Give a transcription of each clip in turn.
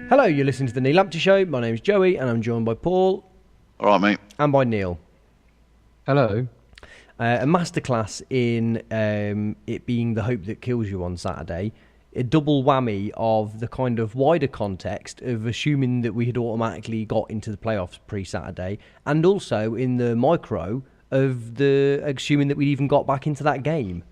Hello, you're listening to the Neil Lamptey Show. My name's Joey, and I'm joined by Paul. All right, mate. And by Neil. Hello. A masterclass in it being the hope that kills you on Saturday. A double whammy of the kind of wider context of assuming that we had automatically got into the playoffs pre-Saturday, and also in the micro of the assuming that we'd even got back into that game.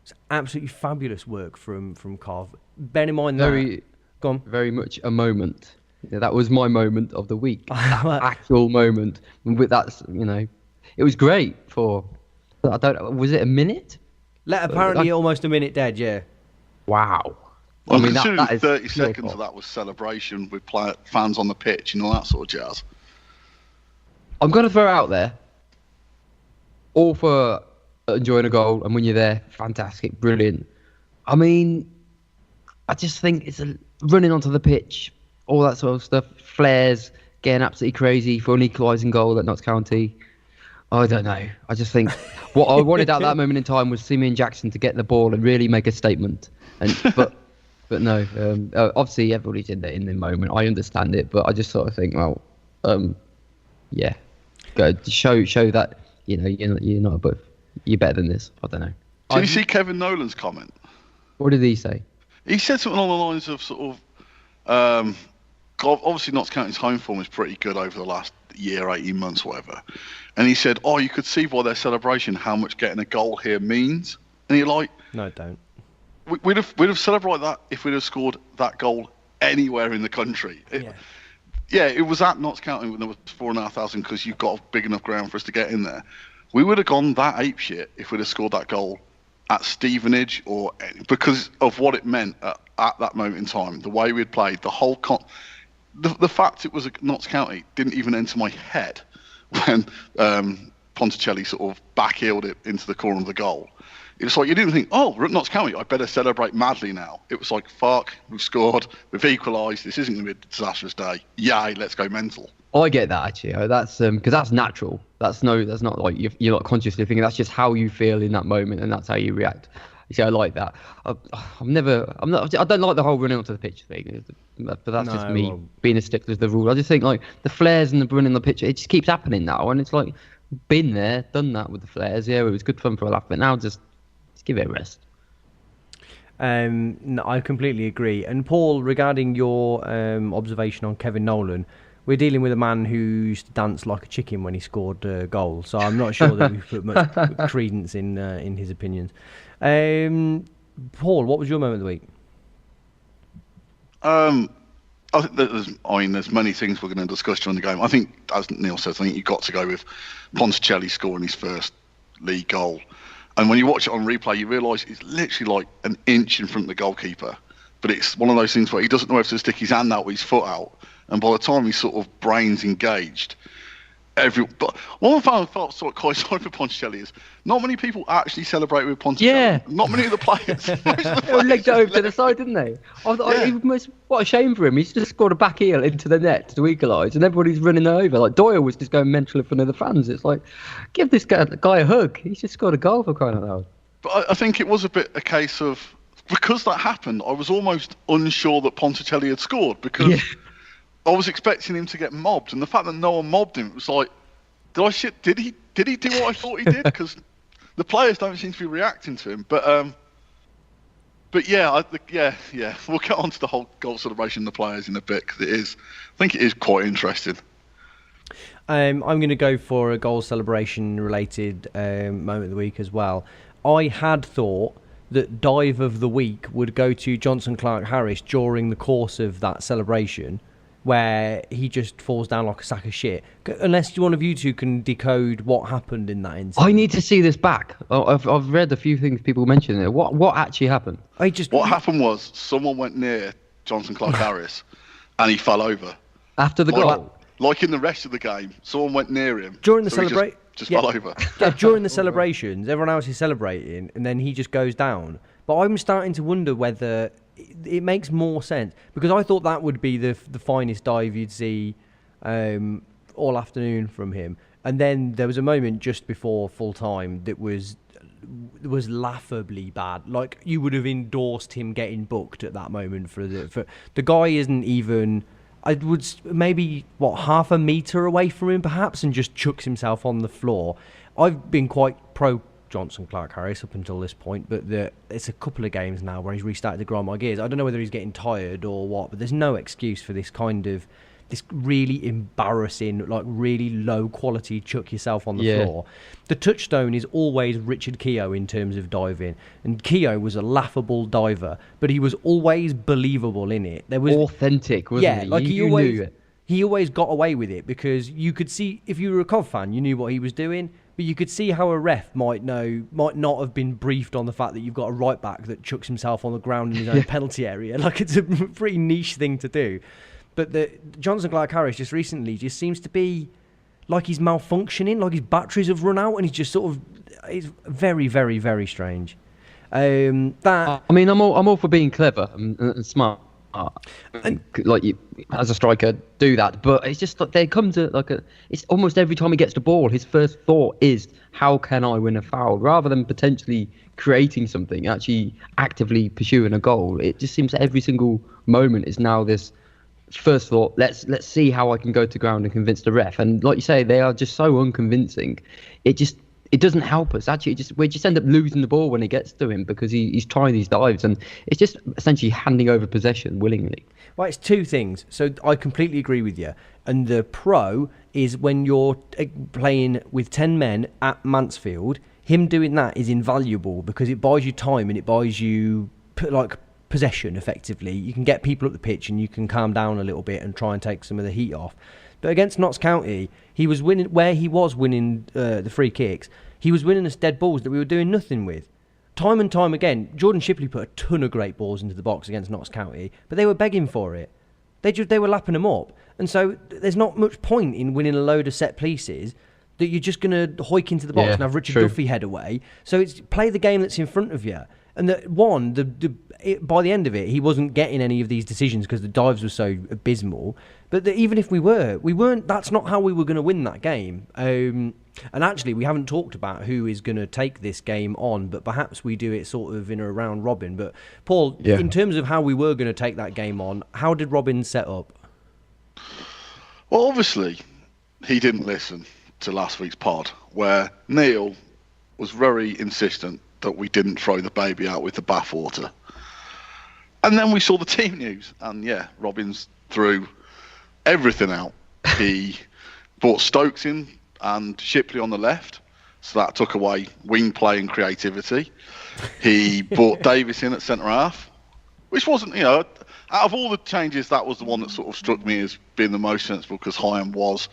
It's absolutely fabulous work from Carv. Bear in mind that... Go on. Very much a moment. Yeah, that was my moment of the week. That actual moment. With that, it was great for... Was it a minute? Apparently almost a minute dead, yeah. Wow. Well, that is 30 seconds of that was celebration with fans on the pitch and all that sort of jazz. I'm going to throw out there, all for enjoying a goal, and when you're there, fantastic, brilliant. I mean, I just think it's running onto the pitch, all that sort of stuff, flares, getting absolutely crazy for an equalising goal at Notts County. I don't know. I just think what I wanted at that moment in time was Simeon Jackson to get the ball and really make a statement. But no, obviously everybody's in the moment. I understand it, but I just sort of think, well, yeah, go show that you're not above, you're better than this. I don't know. Did you see Kevin Nolan's comment? What did he say? He said something along the lines of sort of, obviously Notts County's home form is pretty good over the last year, 18 months, whatever. And he said, you could see by their celebration how much getting a goal here means. And you're like, no, don't. We'd have celebrated that if we'd have scored that goal anywhere in the country. It was at Notts County when there was 4,500 because you've got a big enough ground for us to get in there. We would have gone that apeshit if we'd have scored that goal at Stevenage because of what it meant at that moment in time, the way we'd played, the whole the fact it was at Notts County didn't even enter my head when Ponticelli sort of backheeled it into the corner of the goal. It was like you didn't think, we're at Notts County, I better celebrate madly now. It was like, fuck, we've scored, we've equalised, this isn't going to be a disastrous day. Yay, let's go mental. I get that actually. That's because that's natural. That's not like you're not consciously thinking. That's just how you feel in that moment, and that's how you react. You see, I like that. I don't like the whole running onto the pitch thing, but that's just me being a stickler to the rule. I just think like the flares and the running on the pitch, it just keeps happening now, and it's like been there, done that with the flares. Yeah, it was good fun for a laugh, but now just give it a rest. No, I completely agree. And Paul, regarding your observation on Kevin Nolan, we're dealing with a man who used to dance like a chicken when he scored a goal, so I'm not sure that we put much credence in his opinions. Paul, what was your moment of the week? I think there's many things we're going to discuss during the game. I think, as Neil says, I think you've got to go with Ponticelli scoring his first league goal. And when you watch it on replay, you realise it's literally like an inch in front of the goalkeeper. But it's one of those things where he doesn't know whether to stick his hand out or his foot out. And by the time he's sort of brains engaged, but one thing I felt quite sorry for Ponticelli is not many people actually celebrate with Ponticelli. Yeah. Not many of the players. They legged it over to the side, didn't they? What a shame for him. He's just scored a back heel into the net to equalise, and everybody's running over. Like Doyle was just going mental in front of the fans. It's like, give this guy a hug. He's just scored a goal for crying out loud. But I think it was a case of, because that happened, I was almost unsure that Ponticelli had scored because... Yeah. I was expecting him to get mobbed, and the fact that no one mobbed him, it was like, did he do what I thought he did? Because the players don't seem to be reacting to him. But yeah, we'll get on to the whole goal celebration and the players in a bit because I think it is quite interesting. I'm going to go for a goal celebration related moment of the week as well. I had thought that dive of the week would go to Johnson Clark Harris during the course of that celebration, where he just falls down like a sack of shit. Unless one of you two can decode what happened in that incident. I need to see this back. I've read a few things people mentioned there. What actually happened? What happened was someone went near Johnson Clark Harris and he fell over. After the goal? Like in the rest of the game, someone went near him. During the celebration? Just fell over. Yeah, during the celebrations, everyone else is celebrating and then he just goes down. But I'm starting to wonder whether... it makes more sense because I thought that would be the finest dive you'd see all afternoon from him, and then there was a moment just before full time that was was laughably bad. Like, you would have endorsed him getting booked at that moment for the guy isn't even. I would maybe half a metre away from him perhaps, and just chucks himself on the floor. I've been quite pro Johnson Clark Harris up until this point, but it's a couple of games now where he's restarted to grind my gears. I don't know whether he's getting tired or what, but there's no excuse for this really embarrassing, like really low quality chuck yourself on the floor. The touchstone is always Richard Keogh in terms of diving, and Keogh was a laughable diver, but he was always believable in it. There was authentic, wasn't he? Like you knew it. He always got away with it because you could see, if you were a Cov fan, you knew what he was doing, but you could see how a ref might not have been briefed on the fact that you've got a right back that chucks himself on the ground in his own penalty area. Like, it's a pretty niche thing to do. But the Johnson Clark Harris just recently just seems to be like he's malfunctioning, like his batteries have run out, and he's just sort of, it's very, very, very strange. I mean, I'm all for being clever and smart, and like you as a striker do that. But it's just like they come to it's almost every time he gets the ball, his first thought is, how can I win a foul, rather than potentially creating something, actually actively pursuing a goal. It just seems every single moment is now this. First thought, let's see how I can go to ground and convince the ref. And like you say, they are just so unconvincing. It doesn't help us. Actually, we just end up losing the ball when it gets to him because he's trying these dives, and it's just essentially handing over possession willingly. Well, it's two things. So I completely agree with you. And the pro is when you're playing with 10 men at Mansfield, him doing that is invaluable because it buys you time and it buys you possession effectively. You can get people up the pitch and you can calm down a little bit and try and take some of the heat off. But against Notts County, he was winning the free kicks. He was winning us dead balls that we were doing nothing with. Time and time again, Jordan Shipley put a ton of great balls into the box against Notts County, but they were begging for it. They were lapping them up. And so there's not much point in winning a load of set pieces that you're just going to hoik into the box and have Richard Duffy head away. So it's play the game that's in front of you. And by the end of it, he wasn't getting any of these decisions because the dives were so abysmal. But even if we weren't. That's not how we were going to win that game. And actually, we haven't talked about who is going to take this game on, but perhaps we do it sort of in a round robin. But Paul, in terms of how we were going to take that game on, how did Robin set up? Well, obviously, he didn't listen to last week's pod, where Neil was very insistent that we didn't throw the baby out with the bathwater. And then we saw the team news, and Robins threw everything out. He brought Stokes in and Shipley on the left, so that took away wing play and creativity. He brought Davis in at centre-half, which wasn't, out of all the changes, that was the one that sort of struck me as being the most sensible, because Hyam was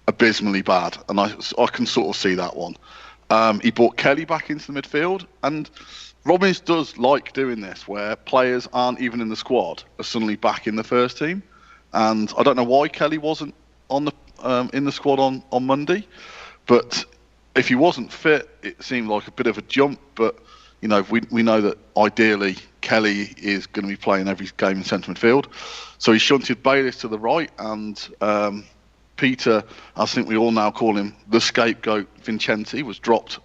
abysmally bad, and I can sort of see that one. He brought Kelly back into the midfield, and Robbins does like doing this, where players aren't even in the squad are suddenly back in the first team. And I don't know why Kelly wasn't on the in the squad on Monday, but if he wasn't fit, it seemed like a bit of a jump. But we know that ideally Kelly is going to be playing every game in centre midfield, so he shunted Bayliss to the right, and Peter, I think we all now call him the scapegoat, Vincenti, was dropped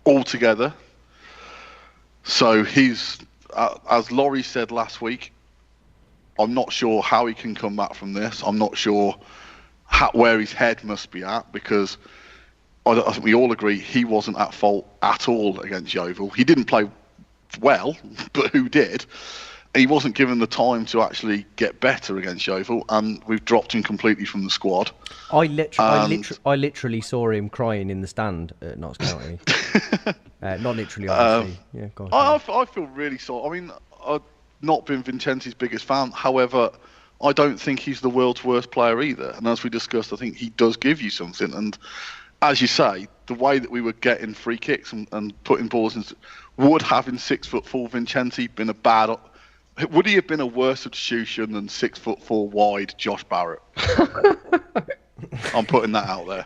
altogether. So he's, as Laurie said last week, I'm not sure how he can come back from this. I'm not sure where his head must be at, because I think we all agree he wasn't at fault at all against Yeovil. He didn't play well, but who did? He wasn't given the time to actually get better against Yeovil, and we've dropped him completely from the squad. I literally saw him crying in the stand at Notts County. Not literally, obviously. Go on. I feel really sorry. I mean, I've not been Vincenti's biggest fan. However, I don't think he's the world's worst player either. And as we discussed, I think he does give you something. And as you say, the way that we were getting free kicks and putting balls in, would having 6'4" Vincenti been a bad... Would he have been a worse substitution than 6'4" wide Josh Barrett? I'm putting that out there.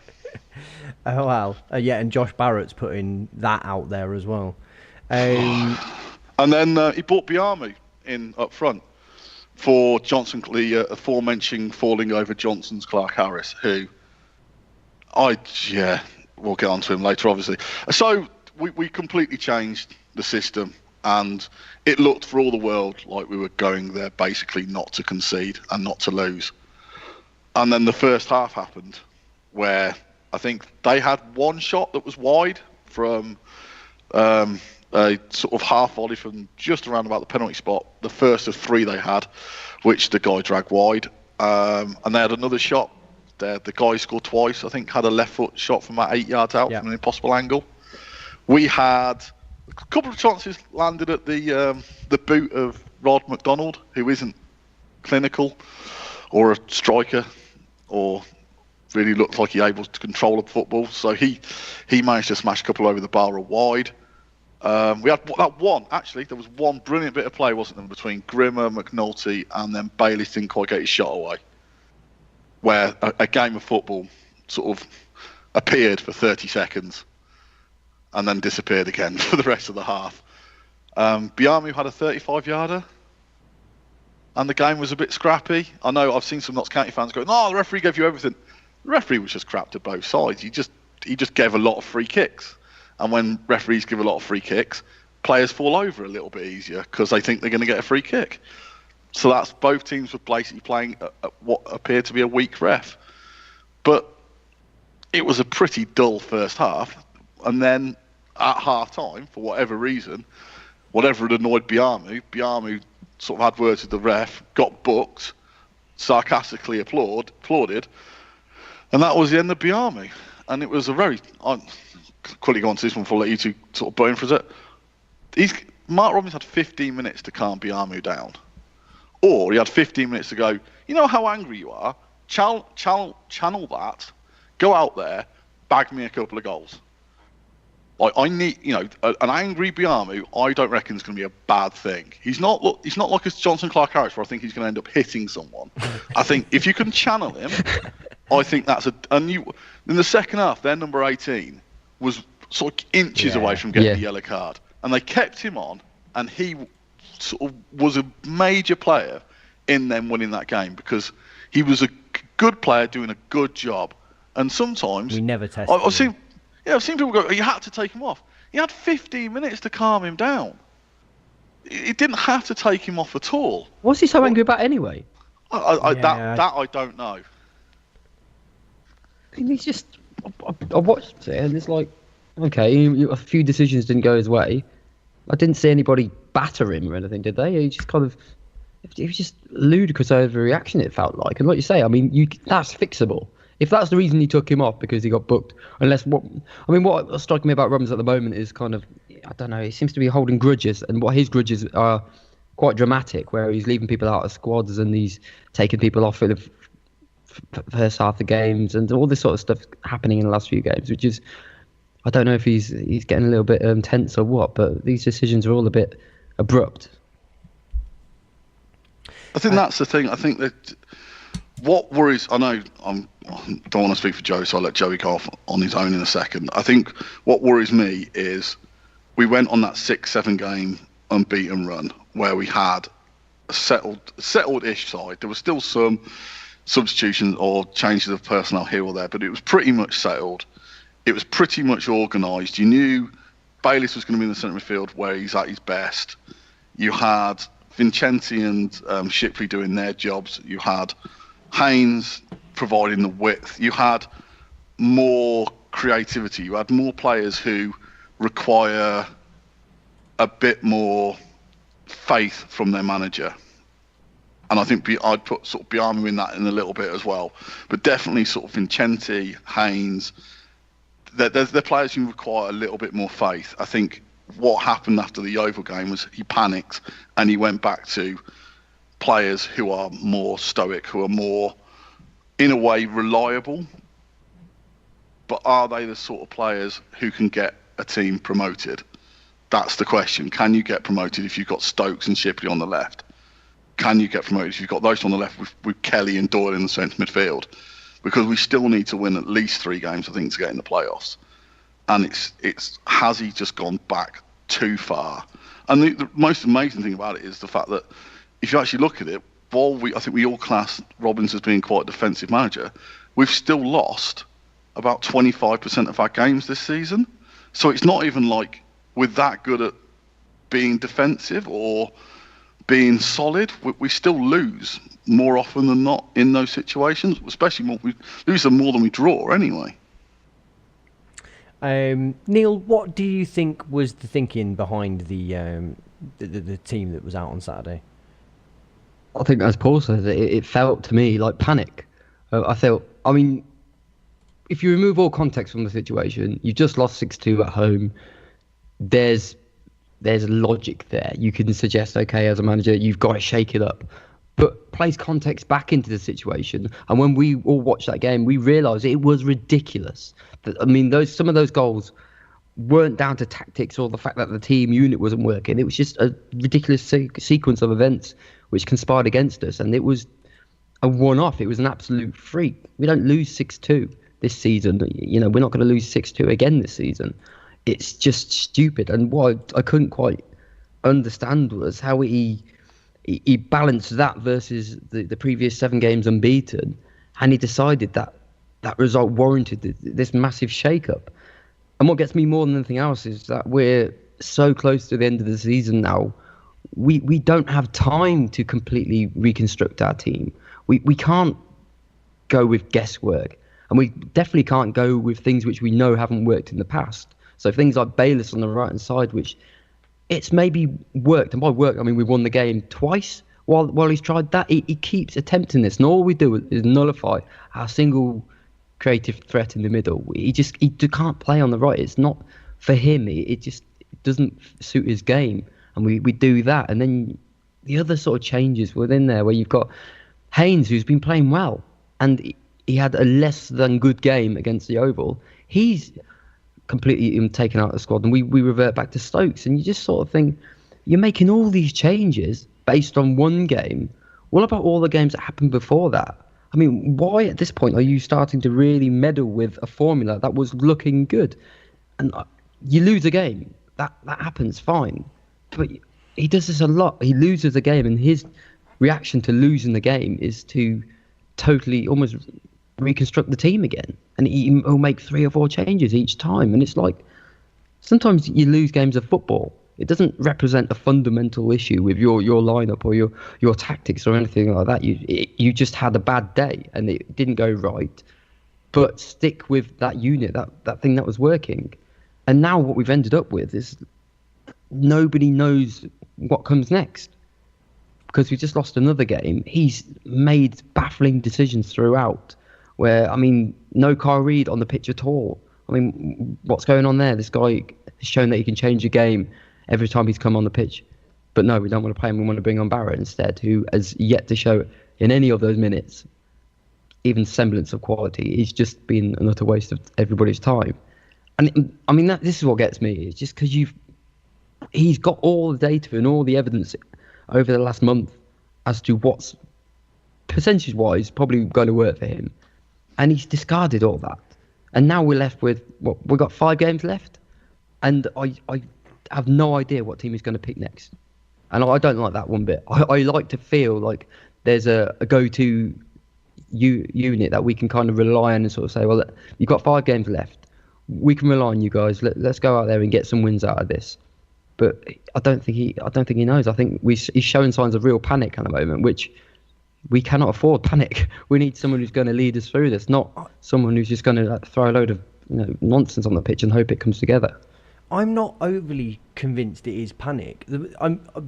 Oh, wow. And Josh Barrett's putting that out there as well. And then he brought Biamu in up front for Johnson, the aforementioned falling over Johnson's Clark Harris, who we'll get on to him later, obviously. So we completely changed the system, and it looked for all the world like we were going there basically not to concede and not to lose. And then the first half happened, where I think they had one shot that was wide from a sort of half volley from just around about the penalty spot. The first of three they had, which the guy dragged wide. And they had another shot. The guy scored twice. I think had a left foot shot from about 8 yards out from an impossible angle. We had a couple of chances landed at the boot of Rod McDonald, who isn't clinical or a striker or really looked like he able to control a football. So he managed to smash a couple over the bar or wide. We had that one, actually, there was one brilliant bit of play, wasn't there, between Grimmer, McNulty, and then Bailey didn't quite get his shot away, where a game of football sort of appeared for 30 seconds and then disappeared again for the rest of the half. Biamu had a 35-yarder, and the game was a bit scrappy. I know I've seen some Notts County fans going, "No, the referee gave you everything." The referee was just crap to both sides. He just gave a lot of free kicks. And when referees give a lot of free kicks, players fall over a little bit easier because they think they're going to get a free kick. So that's both teams were basically playing at what appeared to be a weak ref. But it was a pretty dull first half. And then at half-time, for whatever reason, whatever had annoyed Biamu sort of had words with the ref, got booked, sarcastically applauded, and that was the end of Biamu. And it was a very... quickly go on to this one before I let you two sort of burn for it. Mark Robbins had 15 minutes to calm Biamu down. Or he had 15 minutes to go, you know how angry you are? Channel that, go out there, bag me a couple of goals. I need, an angry Biamu, I don't reckon is going to be a bad thing. He's not like a Johnson Clark Harris where I think he's going to end up hitting someone. I think if you can channel him, I think that's in the second half, their number 18 was sort of inches away from getting the yellow card, and they kept him on, and he sort of was a major player in them winning that game because he was a good player doing a good job. And sometimes we never tested I've seen people go, you had to take him off. He had 15 minutes to calm him down. It didn't have to take him off at all. What's he so angry about anyway? That I don't know. I mean, he's just... I watched it and it's like, okay, a few decisions didn't go his way. I didn't see anybody batter him or anything, did they? He just kind of... It was just ludicrous overreaction, it felt like. And like you say, I mean, that's fixable. If that's the reason you took him off because he got booked, what striking me about Robbins at the moment is kind of, I don't know, he seems to be holding grudges, and what his grudges are quite dramatic, where he's leaving people out of squads and he's taking people off for the first half of the games and all this sort of stuff happening in the last few games, which is, I don't know if he's getting a little bit tense or what, but these decisions are all a bit abrupt. I think that's the thing. I think that what worries, I know I don't want to speak for Joe, so I'll let Joey go off on his own in a second. I think what worries me is we went on that 6-7 game unbeaten run where we had a settled-ish side. There was still some substitutions or changes of personnel here or there, but it was pretty much settled. It was pretty much organised. You knew Bayliss was going to be in the centre midfield where he's at his best. You had Vincenti and Shipley doing their jobs. You had Haynes providing the width. You had more creativity. You had more players who require a bit more faith from their manager. And I think I'd put sort of Biamu in that in a little bit as well. But definitely sort of Vincenti, Haynes, they're players who require a little bit more faith. I think what happened after the Yeovil game was he panicked and he went back to players who are more stoic, who are more, in a way, reliable. But are they the sort of players who can get a team promoted? That's the question. Can you get promoted if you've got Stokes and Shipley on the left? Can you get promoted if you've got those on the left with Kelly and Doyle in the centre midfield? Because we still need to win at least 3 games, I think, to get in the playoffs. And has he just gone back too far? And the most amazing thing about it is the fact that if you actually look at it, I think we all class Robbins as being quite a defensive manager, we've still lost about 25% of our games this season. So it's not even like we're that good at being defensive or being solid. We still lose more often than not in those situations, especially more, we lose them more than we draw anyway. Neil, what do you think was the thinking behind the team that was out on Saturday? I think, as Paul says, it felt to me like panic. I mean, if you remove all context from the situation, you just lost 6-2 at home. There's logic there. You can suggest, okay, as a manager, you've got to shake it up. But place context back into the situation. And when we all watched that game, we realised it was ridiculous. I mean, some of those goals weren't down to tactics or the fact that the team unit wasn't working. It was just a ridiculous sequence of events which conspired against us. And it was a one-off. It was an absolute freak. We don't lose 6-2 this season. You know, we're not going to lose 6-2 again this season. It's just stupid. And what I couldn't quite understand was how he balanced that versus the previous 7 games unbeaten, and he decided that result warranted this massive shake-up. And what gets me more than anything else is that we're so close to the end of the season now. We don't have time to completely reconstruct our team. We can't go with guesswork, and we definitely can't go with things which we know haven't worked in the past. So things like Bayless on the right-hand side, which it's maybe worked, and by work I mean we won the game twice while he's tried that. He keeps attempting this, and all we do is nullify our single creative threat in the middle. He can't play on the right. It's not for him. It just doesn't suit his game, and we do that. And then the other sort of changes within there, where you've got Haynes, who's been playing well, and he had a less than good game against the Oval. He's completely taken out of the squad, and we revert back to Stokes. And you just sort of think, you're making all these changes based on one game. What about all the games that happened before that? I mean, why at this point are you starting to really meddle with a formula that was looking good? And you lose a game. That happens, fine. But he does this a lot. He loses a game, and his reaction to losing the game is to totally almost reconstruct the team again. And he'll make 3 or 4 changes each time. And it's like, sometimes you lose games of football. It doesn't represent a fundamental issue with your lineup or your tactics or anything like that. You just had a bad day and it didn't go right. But stick with that unit, that thing that was working. And now what we've ended up with is nobody knows what comes next. Because we just lost another game. He's made baffling decisions throughout. Where, I mean, no Kyle Reid on the pitch at all. I mean, what's going on there? This guy has shown that he can change a game every time he's come on the pitch. But no, we don't want to play him. We want to bring on Barrett instead, who has yet to show in any of those minutes even semblance of quality. He's just been an utter waste of everybody's time. And I mean, this is what gets me. It's just because he's got all the data and all the evidence over the last month as to what's percentage-wise probably going to work for him. And he's discarded all that. And now we're left with, we've got 5 games left. And I have no idea what team he's going to pick next. And I don't like that one bit. I like to feel like there's a go-to unit that we can kind of rely on and sort of say, well, you've got 5 games left. We can rely on you guys. Let's go out there and get some wins out of this. But I don't think he knows. I think he's showing signs of real panic at the moment, which we cannot afford panic. We need someone who's going to lead us through this, not someone who's just going to throw a load of nonsense on the pitch and hope it comes together. I'm not overly convinced it is panic.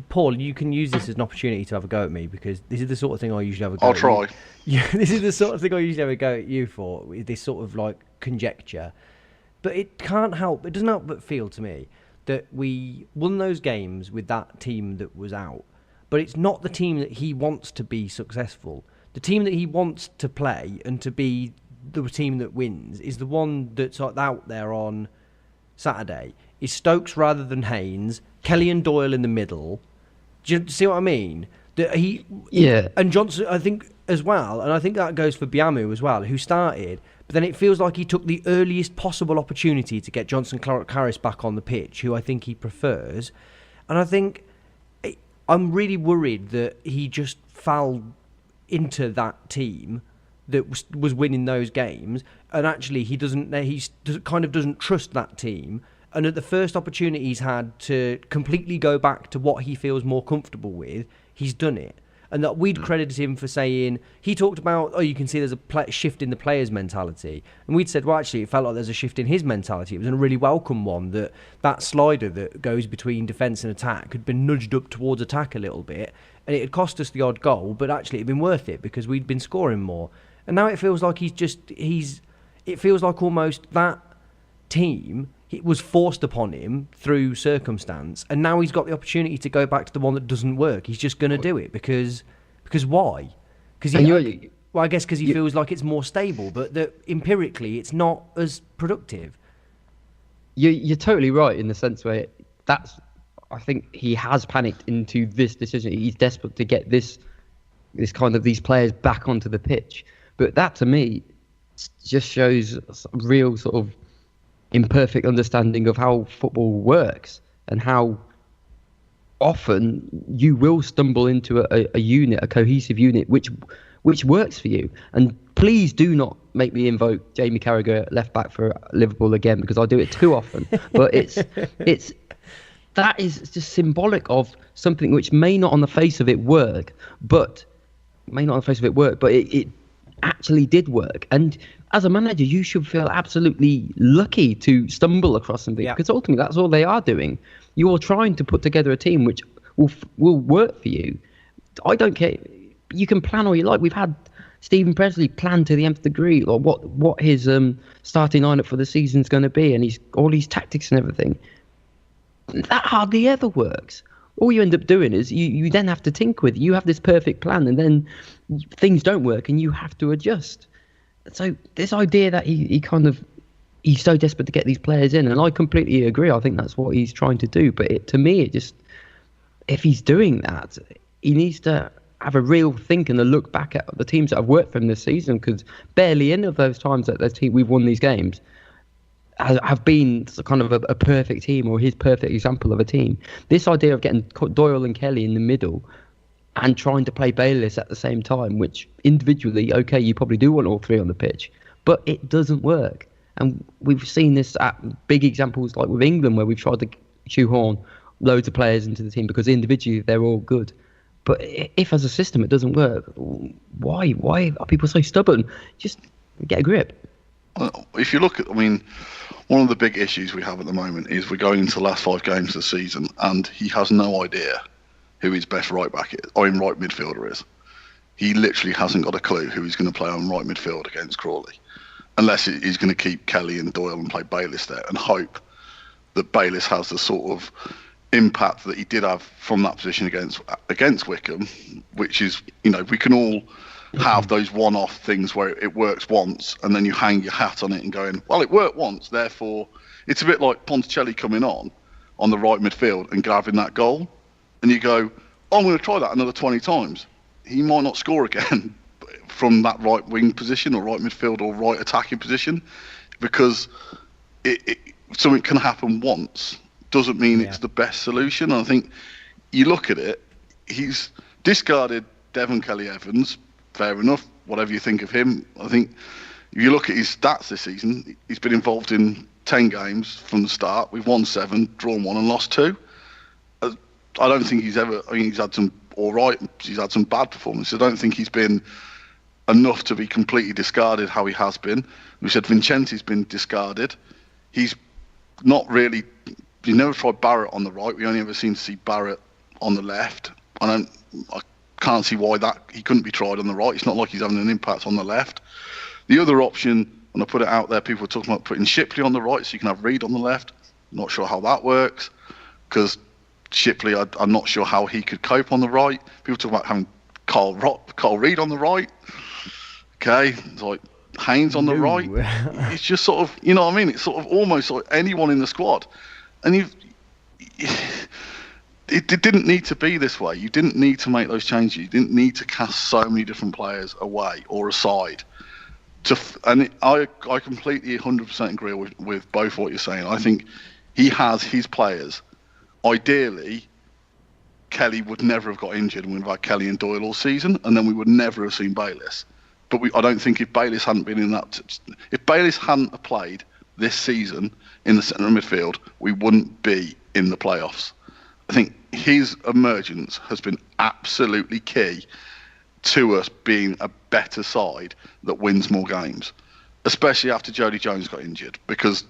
Paul, you can use this as an opportunity to have a go at me, because this is the sort of thing I usually have a go I'll at try. you. Yeah, this is the sort of thing I usually have a go at you for, this sort of like conjecture. But it doesn't help but feel to me that we won those games with that team that was out. But it's not the team that he wants to be successful. The team that he wants to play and to be the team that wins is the one that's out there on Saturday. Is Stokes rather than Haynes, Kelly and Doyle in the middle. Do you see what I mean? Yeah. And Johnson, I think, as well, and I think that goes for Biamu as well, who started, but then it feels like he took the earliest possible opportunity to get Johnson Claris back on the pitch, who I think he prefers. And I think I'm really worried that he just fell into that team that was winning those games, and actually he kind of doesn't trust that team, And at the first opportunity he's had to completely go back to what he feels more comfortable with, he's done it. And that we'd credited him for saying, he talked about, you can see there's a shift in the player's mentality. And we'd said, well, actually, it felt like there's a shift in his mentality. It was a really welcome one, that slider that goes between defence and attack had been nudged up towards attack a little bit. And it had cost us the odd goal, but actually it had been worth it because we'd been scoring more. And now it feels like it feels like almost that team, it was forced upon him through circumstance, and now he's got the opportunity to go back to the one that doesn't work. He's just going to do it because why? Because I guess because he feels like it's more stable, but that empirically it's not as productive. You're totally right in the sense where I think he has panicked into this decision. He's desperate to get these players back onto the pitch, but that to me just shows a real sort of imperfect understanding of how football works and how often you will stumble into a cohesive unit which works for you. And please do not make me invoke Jamie Carragher left back for Liverpool again, because I do it too often. But that is just symbolic of something which may not on the face of it work, but it actually did work. And as a manager, you should feel absolutely lucky to stumble across something, because ultimately that's all they are doing. You're trying to put together a team which will work for you. I don't care. You can plan all you like. We've had Stephen Presley plan to the nth degree, or what his starting lineup for the season is going to be, and all these tactics and everything. That hardly ever works. All you end up doing is you then have to tinker with it. You have this perfect plan, and then things don't work, and you have to adjust. So this idea that he's so desperate to get these players in, and I completely agree. I think that's what he's trying to do. But to me, if he's doing that, he needs to have a real think and a look back at the teams that have worked for him this season, because barely any of those times that we've won these games have been kind of a perfect team or his perfect example of a team. This idea of getting Doyle and Kelly in the middle and trying to play Bayliss at the same time, which individually, okay, you probably do want all three on the pitch, but it doesn't work. And we've seen this at big examples like with England, where we've tried to shoehorn loads of players into the team because individually they're all good. But if as a system it doesn't work, why are people so stubborn? Just get a grip. If you look at, one of the big issues we have at the moment is we're going into the last 5 games of the season, and he has no idea who his best right back is, or in right midfielder is. He literally hasn't got a clue who he's going to play on right midfield against Crawley, unless he's going to keep Kelly and Doyle and play Bayliss there and hope that Bayliss has the sort of impact that he did have from that position against Wickham, which is, we can all have those one-off things where it works once and then you hang your hat on it and going, well, it worked once, therefore it's a bit like Ponticelli coming on the right midfield and grabbing that goal, and you go, I'm going to try that another 20 times. He might not score again from that right wing position or right midfield or right attacking position, because something can happen once doesn't mean it's the best solution. And I think you look at it, he's discarded Devon Kelly-Evans, fair enough, whatever you think of him. I think if you look at his stats this season, he's been involved in 10 games from the start. We've won 7, drawn 1 and lost 2. I don't think he's had some alright, he's had some bad performances. I don't think he's been enough to be completely discarded how he has been. We said Vincenti's been discarded. He's not really, you never tried Barrett on the right. We only ever seem to see Barrett on the left. I can't see why that he couldn't be tried on the right. It's not like he's having an impact on the left. The other option, when I put it out there, people were talking about putting Shipley on the right so you can have Reed on the left. Not sure how that works, because Shipley, I'm not sure how he could cope on the right. People talk about having Carl Reed on the right. Okay, it's like Haynes on the right. It's just sort of, it's sort of almost like anyone in the squad. And it didn't need to be this way. You didn't need to make those changes. You didn't need to cast so many different players away or aside. I completely 100% agree with both what you're saying. I think he has his players. Ideally, Kelly would never have got injured, and we'd have had Kelly and Doyle all season, and then we would never have seen Bayliss. But I don't think if Bayliss hadn't been in that, if Bayliss hadn't played this season in the centre of midfield, we wouldn't be in the playoffs. I think his emergence has been absolutely key to us being a better side that wins more games, especially after Jody Jones got injured, because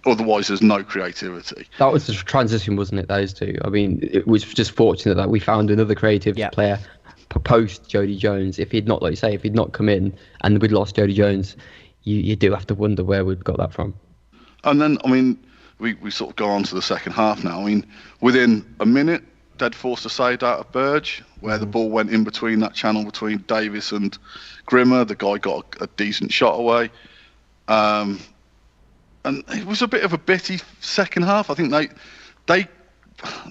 otherwise there's no creativity. That was the transition, wasn't it, those two? I mean, it was just fortunate that we found another creative player post Jody Jones. If he'd not, like you say, if he'd not come in and we'd lost Jody Jones, you do have to wonder where we'd got that from. And then, I mean, we sort of go on to the second half now. I mean, within a minute, they'd forced a save out of Burge, where the ball went in between that channel between Davis and Grimmer. The guy got a decent shot away. And it was a bit of a bitty second half. I think they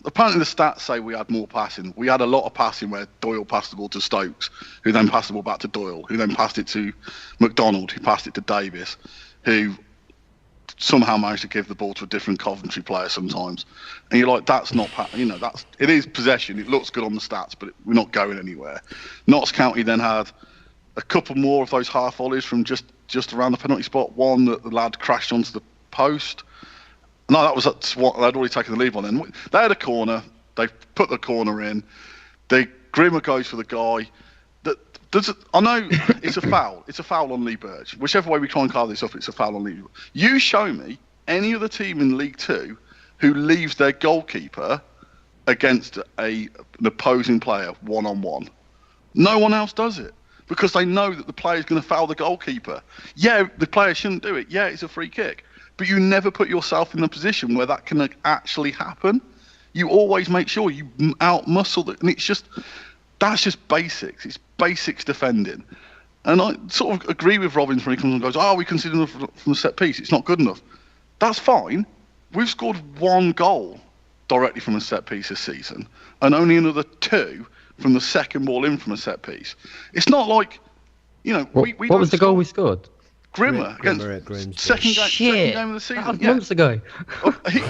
apparently the stats say we had more passing. We had a lot of passing where Doyle passed the ball to Stokes, who then passed the ball back to Doyle, who then passed it to McDonald, who passed it to Davis, who somehow managed to give the ball to a different Coventry player sometimes. And you're like, that's not, it is possession. It looks good on the stats, but we're not going anywhere. Notts County then had a couple more of those half volleys from just around the penalty spot. One that the lad crashed onto the post. No, that was what they'd already taken the lead on. Then they had a corner. They put the corner in. Grimmer goes for the guy. I know it's a foul. It's a foul on Lee Burge. Whichever way we try and carve this up, it's a foul on Lee. You show me any other team in League Two who leaves their goalkeeper against an opposing player one-on-one. No one else does it, because they know that the player's going to foul the goalkeeper. Yeah, the player shouldn't do it. Yeah, it's a free kick. But you never put yourself in a position where that can actually happen. You always make sure you out-muscle it. And that's just basics. It's basics defending. And I sort of agree with Robbins when he comes and goes, we conceded enough from the set piece. It's not good enough. That's fine. We've scored one goal directly from a set piece this season, and only another 2 from the second ball in from a set piece. It's not like, what was the goal we scored? Grimmer against second game of the season. That was months ago.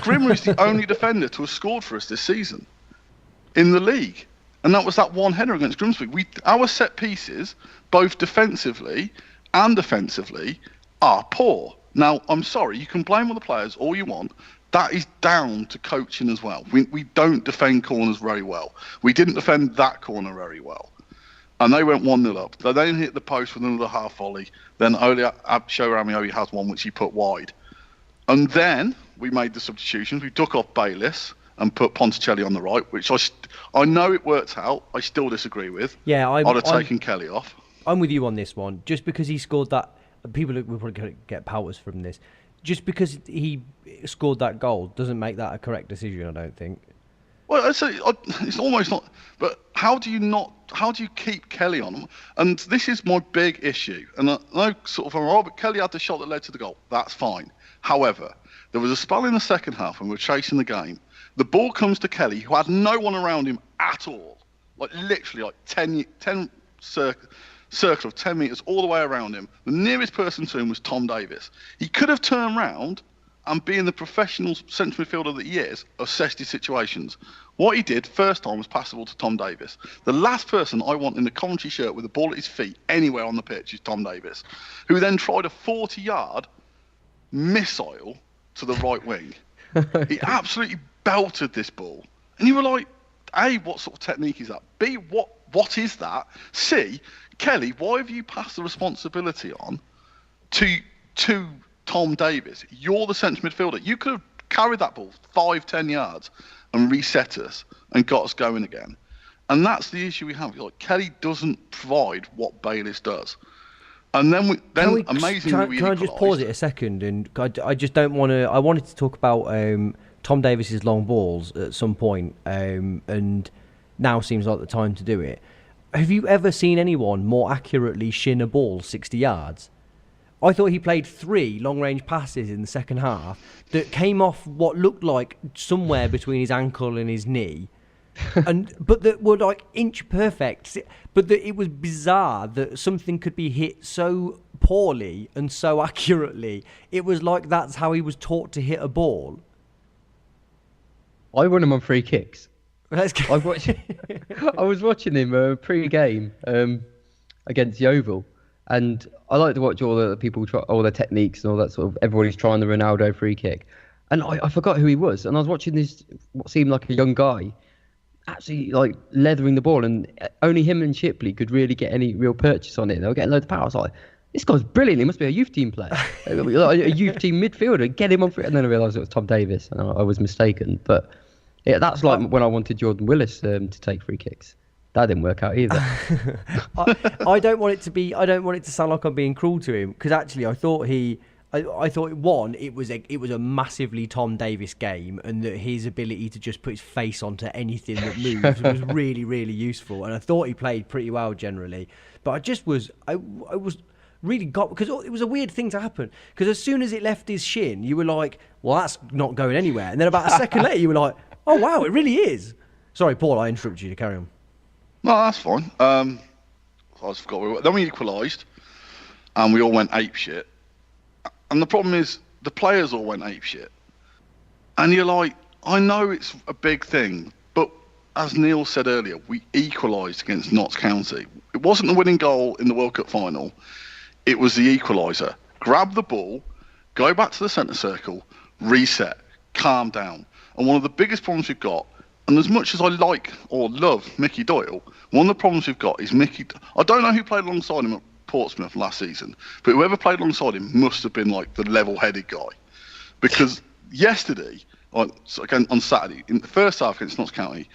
Grimmer is the only defender to have scored for us this season in the league, and that was that one header against Grimsby. Our set pieces, both defensively and offensively, are poor. Now, I'm sorry, you can blame all the players all you want. That is down to coaching as well. We don't defend corners very well. We didn't defend that corner very well. And they went 1-0 up. They then hit the post with another half volley. Then Shoramiobi has one which he put wide. And then we made the substitutions. We took off Bayliss and put Ponticelli on the right, which I know it worked out. I still disagree with. Yeah, I'd have taken Kelly off. I'm with you on this one. Just because he scored that, people will probably get powers from this. Just because he scored that goal doesn't make that a correct decision, I don't think. Well, it's almost not. But how do you keep Kelly on? And this is my big issue. And I know but Kelly had the shot that led to the goal. That's fine. However, there was a spell in the second half when we were chasing the game. The ball comes to Kelly, who had no one around him at all. Literally 10 circle of 10 metres all the way around him. The nearest person to him was Tom Davis. He could have turned round and, being the professional central midfielder that he is, assessed his situations. What he did first time was pass the ball to Tom Davis. The last person I want in the Coventry shirt with the ball at his feet anywhere on the pitch is Tom Davis, who then tried a 40-yard missile to the right wing. He absolutely belted this ball. And you were like, A, what sort of technique is that? B, what is that? C, Kelly, why have you passed the responsibility on to Tom Davis? You're the central midfielder. You could have carried that ball 5-10 yards and reset us and got us going again. And that's the issue we have. Kelly doesn't provide what Bayliss does. And then amazingly, can I just pause it a second? And I just don't want to. I wanted to talk about Tom Davis's long balls at some point, and now seems like the time to do it. Have you ever seen anyone more accurately shin a ball 60 yards? I thought he played 3 long-range passes in the second half that came off what looked like somewhere between his ankle and his knee, but that were inch perfect. But that it was bizarre that something could be hit so poorly and so accurately. It was like that's how he was taught to hit a ball. I run him on free kicks. I was watching him pre-game against Yeovil, And I like to watch all the people try all their techniques and all that sort of. Everybody's trying the Ronaldo free kick, and I forgot who he was. And I was watching this what seemed like a young guy, actually like leathering the ball, and only him and Shipley could really get any real purchase on it. They were getting loads of power. I was like, this guy's brilliant. He must be a youth team player, a youth team midfielder. Get him on free. And then I realised it was Tom Davis, and I was mistaken. But yeah, that's like when I wanted Jordan Willis to take free kicks. That didn't work out either. I don't want it to be. I don't want it to sound like I'm being cruel to him, because actually I thought it was a massively Tom Davis game, and that his ability to just put his face onto anything that moves was really, really useful. And I thought he played pretty well generally, but I was really because it was a weird thing to happen, because as soon as it left his shin, you were like, well, that's not going anywhere, and then about a second later you were like, oh wow, it really is. Sorry, Paul, I interrupted you. To carry on. No, that's fine. I just forgot. Then we equalised, and we all went apeshit. And the problem is, the players all went apeshit. And you're like, I know it's a big thing, but as Neil said earlier, we equalised against Notts County. It wasn't the winning goal in the World Cup final. It was the equaliser. Grab the ball, go back to the centre circle, reset, calm down. And one of the biggest problems we've got, and as much as I like or love Mickey Doyle, one of the problems we've got is Mickey. I don't know who played alongside him at Portsmouth last season, but whoever played alongside him must have been like the level-headed guy. Because yesterday, again on Saturday, in the first half against Notts County,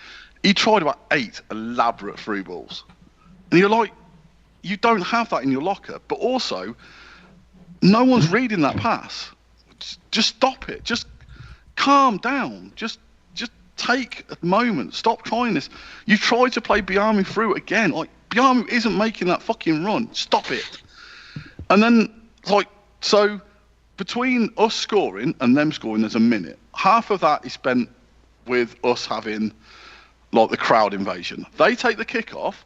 he tried about 8 elaborate through balls. And you're like, you don't have that in your locker. But also, no one's reading that pass. Just stop it. Just calm down. Just take a moment. Stop trying this. You tried to play Biamu through again. Like, Biamu isn't making that fucking run. Stop it. And then, so between us scoring and them scoring, there's a minute. Half of that is spent with us having, the crowd invasion. They take the kick off.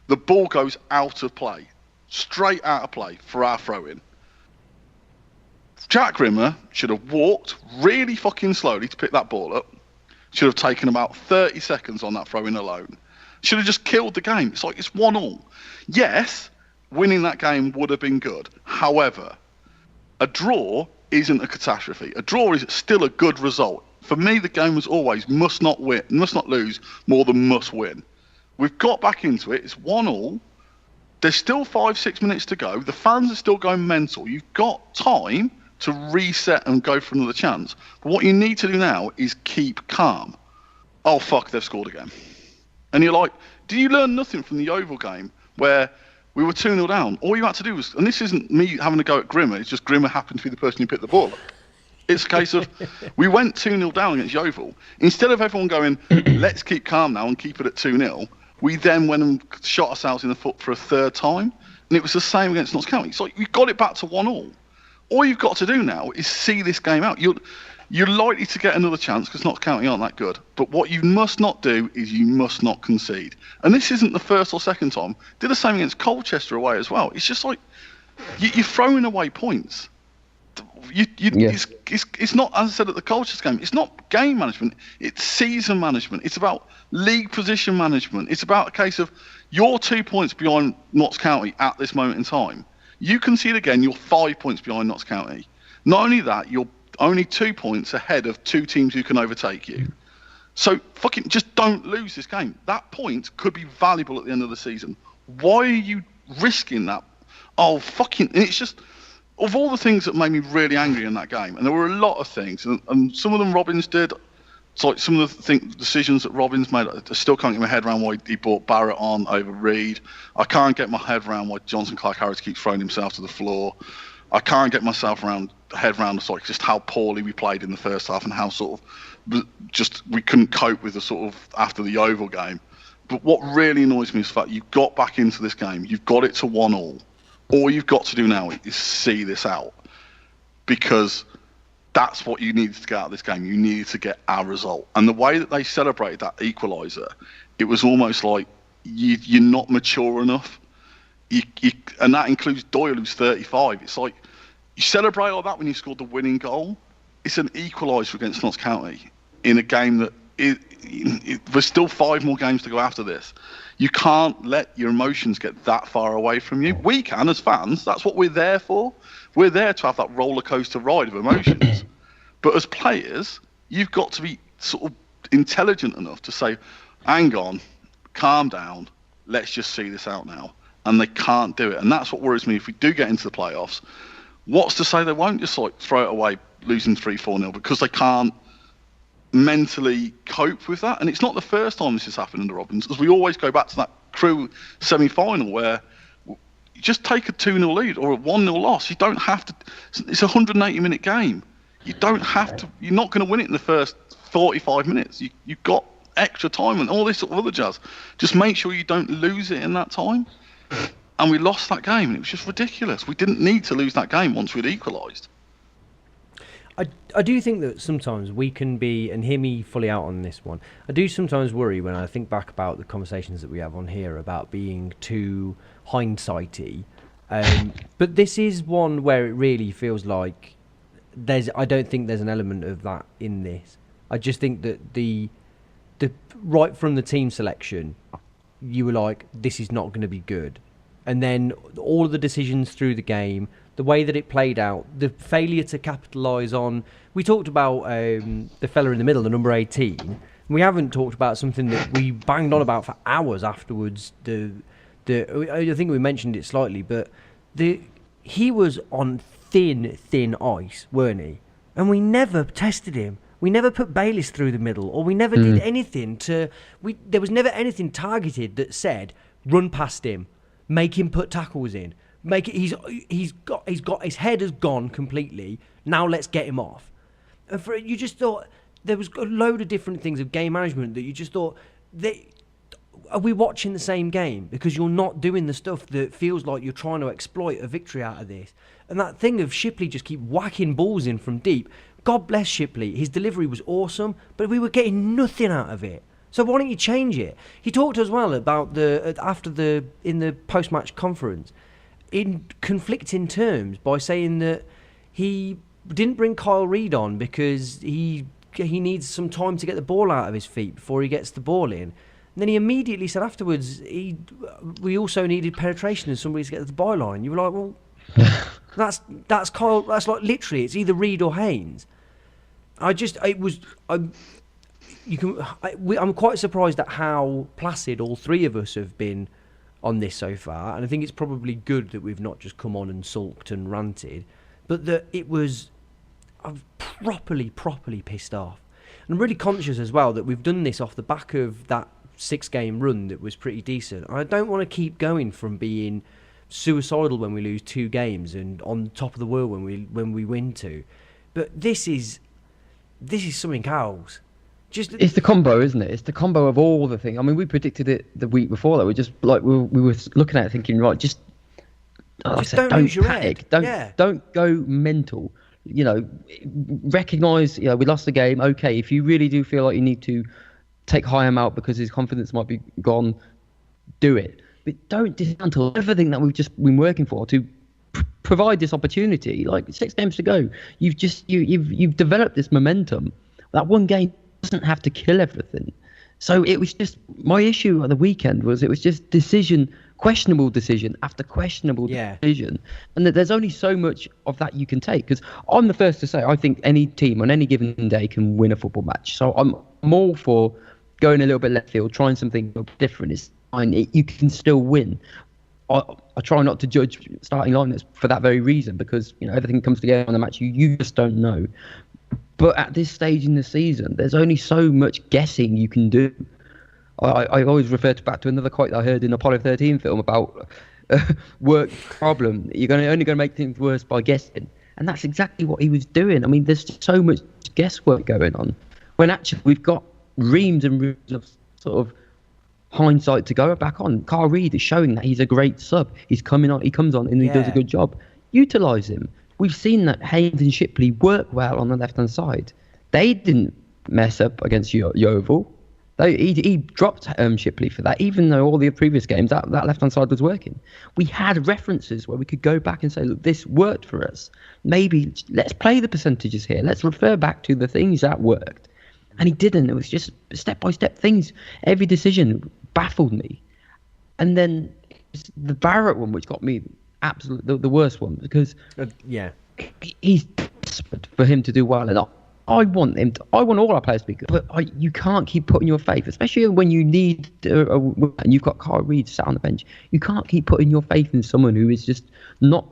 The ball goes out of play. Straight out of play for our throw-in. Jack Rimmer should have walked really fucking slowly to pick that ball up. Should have taken about 30 seconds on that throw-in alone. Should have just killed the game. It's 1-1. Yes, winning that game would have been good. However, a draw isn't a catastrophe. A draw is still a good result. For me, the game was always must not lose more than must win. We've got back into it. It's 1-1. There's still 5-6 minutes to go. The fans are still going mental. You've got time to reset and go for another chance. But what you need to do now is keep calm. Oh, fuck, they've scored again. And you're like, do you learn nothing from the Oval game where we were 2-0 down? All you had to do was, and this isn't me having a go at Grimmer, it's just Grimmer happened to be the person who picked the ball up. It's a case of, we went 2-0 down against Yeovil. Instead of everyone going, let's keep calm now and keep it at 2-0, we then went and shot ourselves in the foot for a third time. And it was the same against Notts County. So you got it back to 1-1. All you've got to do now is see this game out. You're likely to get another chance because Notts County aren't that good. But what you must not do is you must not concede. And this isn't the first or second time. Did the same against Colchester away as well. It's just like you're throwing away points. It's not, as I said at the Colchester game, it's not game management. It's season management. It's about league position management. It's about a case of you're 2 points behind Notts County at this moment in time. You concede again, you're 5 points behind Notts County. Not only that, you're only 2 points ahead of 2 teams who can overtake you. So fucking just don't lose this game. That point could be valuable at the end of the season. Why are you risking that? Oh, fucking... And it's just... Of all the things that made me really angry in that game, and there were a lot of things, and some of them Robbins did. It's like some of the decisions that Robbins made, I still can't get my head around why he brought Barrett on over Reed. I can't get my head around why Johnson Clark-Harris keeps throwing himself to the floor. I can't get myself head around just how poorly we played in the first half and how sort of just we couldn't cope with the sort of after the Oval game. But what really annoys me is the fact you got back into this game. You've got it to 1-1. All you've got to do now is see this out, because that's what you needed to get out of this game. You needed to get our result. And the way that they celebrated that equaliser, it was almost like you're not mature enough. And that includes Doyle, who's 35. It's like you celebrate all that when you scored the winning goal. It's an equaliser against Notts County in a game that there's still 5 more games to go after this. You can't let your emotions get that far away from you. We can, as fans. That's what we're there for. We're there to have that roller coaster ride of emotions. But as players, you've got to be sort of intelligent enough to say, hang on, calm down, let's just see this out now. And they can't do it. And that's what worries me. If we do get into the playoffs, what's to say they won't just like throw it away, losing 3-4-0, because they can't mentally cope with that. And it's not the first time this has happened under Robins, as we always go back to that Crew semi-final where you just take a 2-0 lead or a 1-0 loss. You don't have to. It's a 180-minute game. You don't have to. You're not going to win it in the first 45 minutes. You've got extra time and all this sort of other jazz. Just make sure you don't lose it in that time. And we lost that game, and it was just ridiculous. We didn't need to lose that game once we'd equalised. I do think that sometimes we can be, and hear me fully out on this one, I do sometimes worry when I think back about the conversations that we have on here about being too hindsighty. But this is one where it really feels like I don't think there's an element of that in this. I just think that the right from the team selection, you were like, this is not going to be good. And then all of the decisions through the game, the way that it played out, the failure to capitalise on... We talked about the fella in the middle, the number 18. We haven't talked about something that we banged on about for hours afterwards. I think we mentioned it slightly, but he was on thin ice, weren't he? And we never tested him. We never put Bayliss through the middle, or we never did anything to... There was never anything targeted that said, run past him, make him put tackles in, he's got his head has gone completely. Now let's get him off. And you just thought there was a load of different things of game management that you just thought, are we watching the same game? Because you're not doing the stuff that feels like you're trying to exploit a victory out of this. And that thing of Shipley just keep whacking balls in from deep. God bless Shipley. His delivery was awesome, but we were getting nothing out of it. So why don't you change it? He talked as well about in the post-match conference in conflicting terms by saying that he didn't bring Kyle Reid on because he needs some time to get the ball out of his feet before he gets the ball in. And then he immediately said afterwards, we also needed penetration and somebody to get to the byline. You were like, well, that's Kyle. That's like literally, it's either Reid or Haynes. I'm quite surprised at how placid all three of us have been on this so far, and I think it's probably good that we've not just come on and sulked and ranted, but that I was properly pissed off. And I'm really conscious as well that we've done this off the back of that 6-game run that was pretty decent. And I don't want to keep going from being suicidal when we lose 2 games and on top of the world when we win 2. But this is something else. It's the combo, isn't it? It's the combo of all the things. I mean, we predicted it the week before. That we just like we were looking at it, thinking, right, just don't lose your head. Don't go mental. You know, recognise. You know, we lost the game. Okay, if you really do feel like you need to take Hyam out because his confidence might be gone, do it. But don't dismantle everything that we've just been working for to provide this opportunity. Like 6 games to go, you've developed this momentum. That one game doesn't have to kill everything. So it was just my issue at the weekend was it was just questionable decision after questionable decision, and that there's only so much of that you can take. Because I'm the first to say I think any team on any given day can win a football match. So I'm all for going a little bit left field, trying something different. It's fine. You can still win. I try not to judge starting lineups for that very reason, because everything comes together on the match. You just don't know. But at this stage in the season, there's only so much guessing you can do. I always refer back to another quote I heard in the Apollo 13 film about work problem. You're only going to make things worse by guessing. And that's exactly what he was doing. I mean, there's just so much guesswork going on, when actually we've got reams and reams of sort of hindsight to go back on. Carl Reid is showing that he's a great sub. He comes on and he does a good job. Utilise him. We've seen that Haynes and Shipley work well on the left-hand side. They didn't mess up against Yeovil. He dropped Shipley for that, even though all the previous games, that left-hand side was working. We had references where we could go back and say, look, this worked for us. Maybe let's play the percentages here. Let's refer back to the things that worked. and he didn't. It was just step-by-step things. Every decision baffled me. And then it's the Barrett one, which got me absolutely the worst one, because he's desperate for him to do well, and I want all our players to be good, but you can't keep putting your faith, especially when you need and you've got Kyle Reid sat on the bench. You can't keep putting your faith in someone who is just not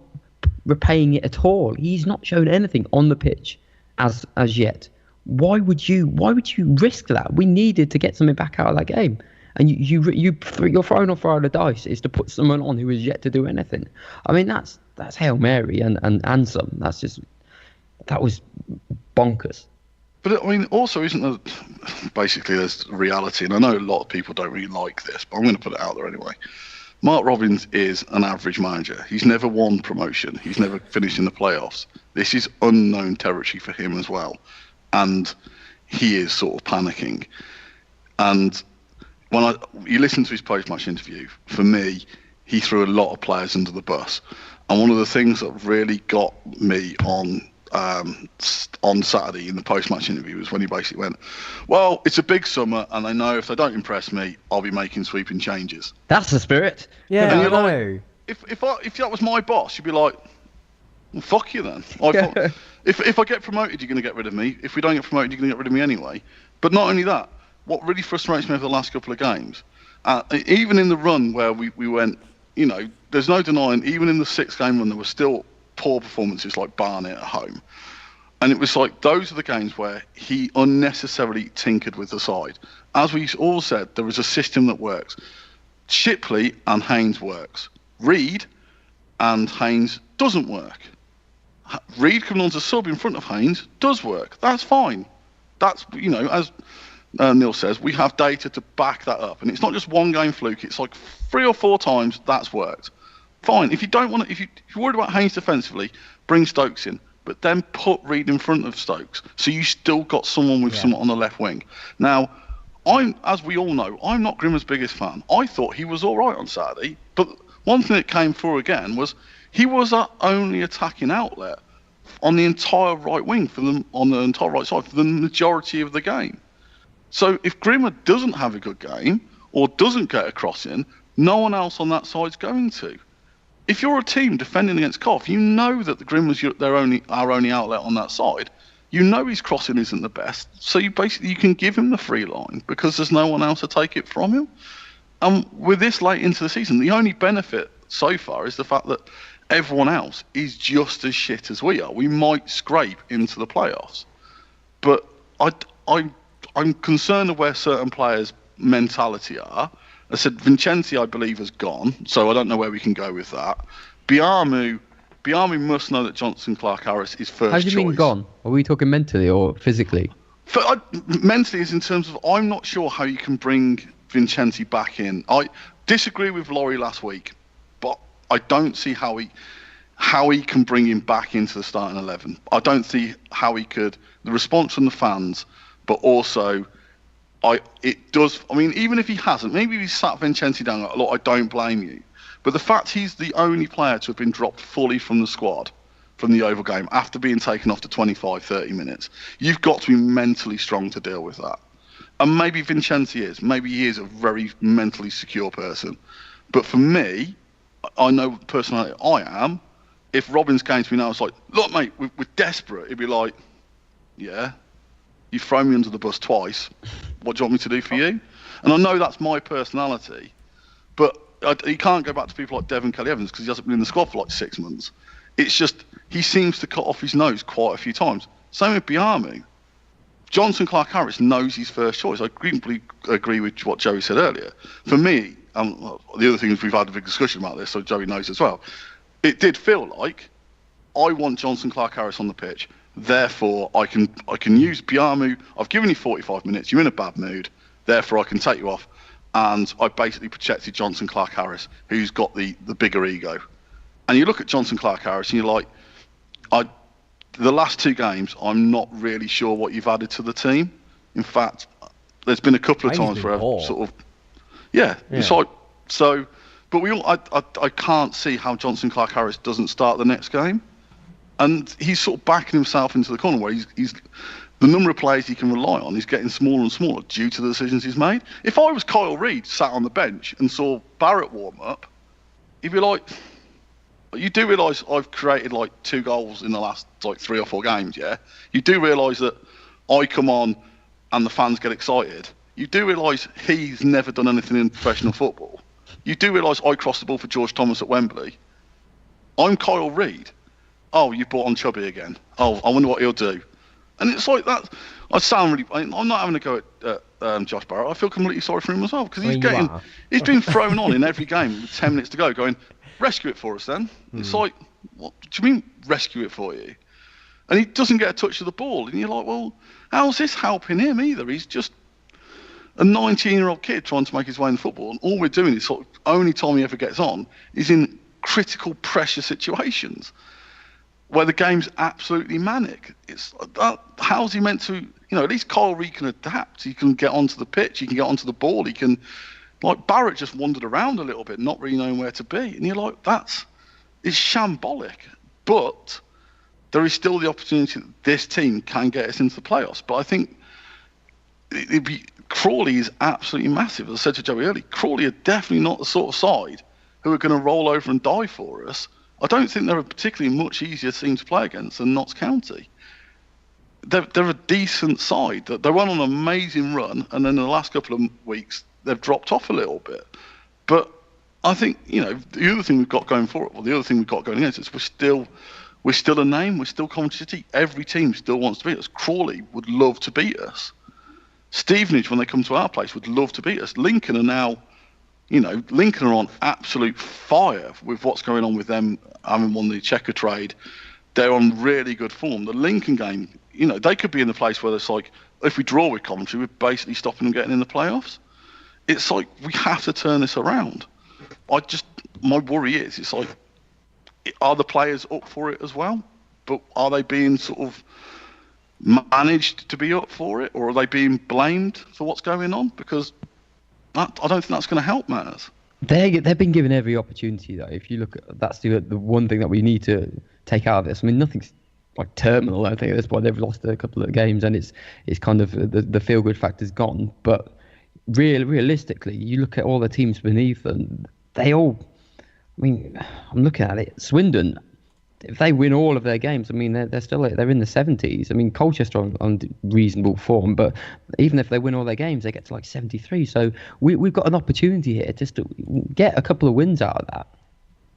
repaying it at all. He's not shown anything on the pitch as yet. Why would you risk that? We needed to get something back out of that game, and you're throwing off the dice is to put someone on who is yet to do anything. I mean, that's Hail Mary and some. That was bonkers. But I mean, also, isn't there basically there's reality, and I know a lot of people don't really like this, but I'm going to put it out there anyway. Mark Robins is an average manager. He's never won promotion. He's never finished in the playoffs. This is unknown territory for him as well, and he is sort of panicking. And when you listen to his post-match interview, for me, he threw a lot of players under the bus. And one of the things that really got me on Saturday in the post-match interview was when he basically went, well, it's a big summer and they know if they don't impress me, I'll be making sweeping changes. That's the spirit. Yeah, and you're I like, know. If that was my boss, you'd be like, well, fuck you then. If I get promoted, you're going to get rid of me. If we don't get promoted, you're going to get rid of me anyway. But not only that, what really frustrates me over the last couple of games, even in the run where we went, there's no denying, even in the 6-game run, there were still poor performances like Barnet at home. And it was like, those are the games where he unnecessarily tinkered with the side. As we all said, there is a system that works. Shipley and Haynes works. Reid and Haynes doesn't work. Reid coming on to sub in front of Haynes does work. That's fine. That's, as Neil says, we have data to back that up. And it's not just one game fluke. It's like 3 or 4 times that's worked. Fine. If you don't want to, if you're worried about Haynes defensively, bring Stokes in, but then put Reid in front of Stokes, so you still got someone with someone on the left wing. Now, as we all know, I'm not Grimmer's biggest fan. I thought he was all right on Saturday, but one thing that came through again was he was our only attacking outlet on the entire right wing on the entire right side for the majority of the game. So if Grimmer doesn't have a good game or doesn't get a cross in, no one else on that side's going to. If you're a team defending against Cough, you know that the Grimmer's our only outlet on that side. You know his crossing isn't the best, so you can give him the free line because there's no one else to take it from him. And with this late into the season, the only benefit so far is the fact that everyone else is just as shit as we are. We might scrape into the playoffs, but I'm concerned of where certain players' mentality are. I said Vincenti, I believe, has gone, so I don't know where we can go with that. Biamu must know that Johnson Clark-Harris is first choice. How do you mean gone? Are we talking mentally or physically? Mentally is in terms of I'm not sure how you can bring Vincenti back in. I disagree with Laurie last week, but I don't see how he can bring him back into the starting 11. I don't see how he could. The response from the fans, but also even if he hasn't, maybe he sat Vincenti down like, look, I don't blame you. But the fact he's the only player to have been dropped fully from the squad from the Oval game after being taken off to 25, 30 minutes, you've got to be mentally strong to deal with that. And maybe Vincenti is. Maybe he is a very mentally secure person. But for me, I know the personality I am. If Robbins came to me now, it's like, look, mate, we're desperate. He'd be like, yeah, you've thrown me under the bus twice. What do you want me to do for you? And I know that's my personality, but he can't go back to people like Devon Kelly-Evans because he hasn't been in the squad for like 6 months. It's just he seems to cut off his nose quite a few times. Same with Biamu. Johnson Clark-Harris knows his first choice. I completely agree with what Joey said earlier. For me, the other thing is we've had a big discussion about this, so Joey knows as well. It did feel like I want Johnson Clark-Harris on the pitch. Therefore, I can use Biamu. I've given you 45 minutes. You're in a bad mood. Therefore, I can take you off. And I basically protected Johnson Clark-Harris, who's got the bigger ego. And you look at Johnson Clark-Harris and you're like, the last 2 games, I'm not really sure what you've added to the team. In fact, there's been a couple of times where I've sort of, it's like, so, but I can't see how Johnson Clark-Harris doesn't start the next game. And he's sort of backing himself into the corner where he's the number of players he can rely on is getting smaller and smaller due to the decisions he's made. If I was Kyle Reid, sat on the bench and saw Barrett warm up, he'd be like, you do realise I've created like 2 goals in the last like 3 or 4 games, yeah? You do realise that I come on and the fans get excited. You do realise he's never done anything in professional football. You do realise I crossed the ball for George Thomas at Wembley. I'm Kyle Reid. Oh, you brought on Chubby again. Oh, I wonder what he'll do. And it's like that. I sound really. I'm not having a go at Josh Barrett. I feel completely sorry for him as well because he's been thrown on in every game with 10 minutes to go, going, rescue it for us then. It's like, what do you mean rescue it for you? And he doesn't get a touch of the ball, and you're like, well, how's this helping him either? He's just a 19-year-old kid trying to make his way in football, and all we're doing is sort of only time he ever gets on is in critical pressure situations where the game's absolutely manic. It's how's he meant to? At least Kyle Reid can adapt. He can get onto the pitch. He can get onto the ball. He can, like Barrett, just wandered around a little bit, not really knowing where to be. And you're like, it's shambolic. But there is still the opportunity that this team can get us into the playoffs. But I think Crawley is absolutely massive. As I said to Joey earlier, Crawley are definitely not the sort of side who are going to roll over and die for us. I don't think they're a particularly much easier team to play against than Notts County. They're a decent side. They went on an amazing run, and then in the last couple of weeks they've dropped off a little bit. But I think the other thing we've got going for it, or the other thing we've got going against us, we're still a name. We're still Coventry City. Every team still wants to beat us. Crawley would love to beat us. Stevenage, when they come to our place, would love to beat us. Lincoln are now. Lincoln are on absolute fire with what's going on with them having won the Checker trade. They're on really good form. The Lincoln game, they could be in the place where it's like, if we draw with Coventry, we're basically stopping them getting in the playoffs. It's like, we have to turn this around. My worry is, it's like, are the players up for it as well? But are they being sort of managed to be up for it? Or are they being blamed for what's going on? Because I don't think that's going to help matters. They've been given every opportunity, though. If you look at that's the one thing that we need to take out of this. I mean, nothing's like terminal. I think at this point they've lost a couple of games, and it's kind of the feel good factor's gone. But realistically, you look at all the teams beneath them. They all. I mean, I'm looking at it. Swindon, if they win all of their games, I mean, they're in the 70s. I mean, Colchester on reasonable form, but even if they win all their games, they get to like 73. So we've got an opportunity here just to get a couple of wins out of that.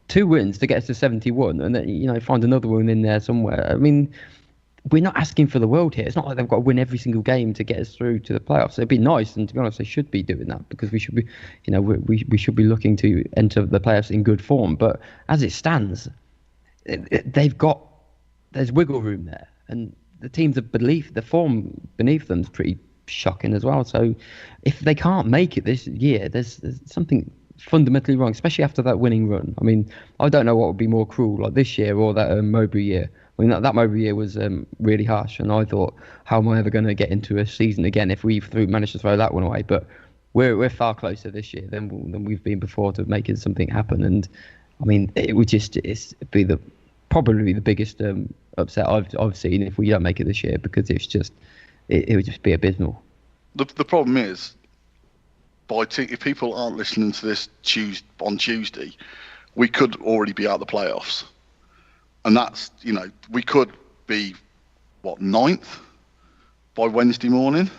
2 wins to get us to 71, and then find another one in there somewhere. I mean, we're not asking for the world here. It's not like they've got to win every single game to get us through to the playoffs. It'd be nice, and to be honest, they should be doing that because we should be, we should be looking to enter the playoffs in good form. But as it stands, there's wiggle room there, and the teams the form beneath them is pretty shocking as well. So if they can't make it this year, there's something fundamentally wrong, especially after that winning run. I mean, I don't know what would be more cruel, like this year or that Mowbray year. I mean, that Mowbray year was really harsh, and I thought, how am I ever going to get into a season again if we managed to throw that one away? But we're far closer this year than we've been before to making something happen. And I mean, it would be probably the biggest upset I've seen if we don't make it this year, because it would just be abysmal. The problem is, if people aren't listening to this on Tuesday, we could already be out of the playoffs. And that's, we could be, 9th by Wednesday morning?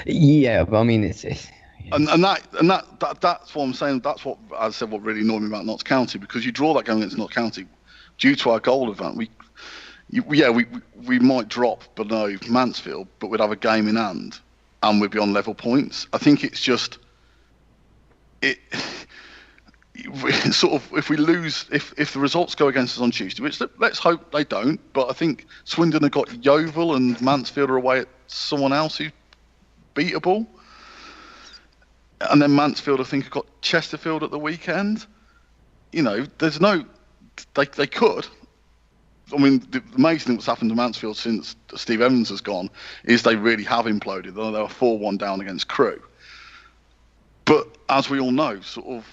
Yeah, but I mean, it's And that's what I'm saying. That's what I said. What really annoyed me about Notts County, because you draw that game against Notts County, due to our goal event. We might drop below Mansfield, but we'd have a game in hand, and we'd be on level points. I think it's just sort of, if we lose, if the results go against us on Tuesday, which let's hope they don't. But I think Swindon have got Yeovil, and Mansfield are away at someone else who's beatable. And then Mansfield, I think, have got Chesterfield at the weekend. There's no... They could. I mean, the amazing thing that's happened to Mansfield since Steve Evans has gone is they really have imploded. They were 4-1 down against Crewe. But as we all know, sort of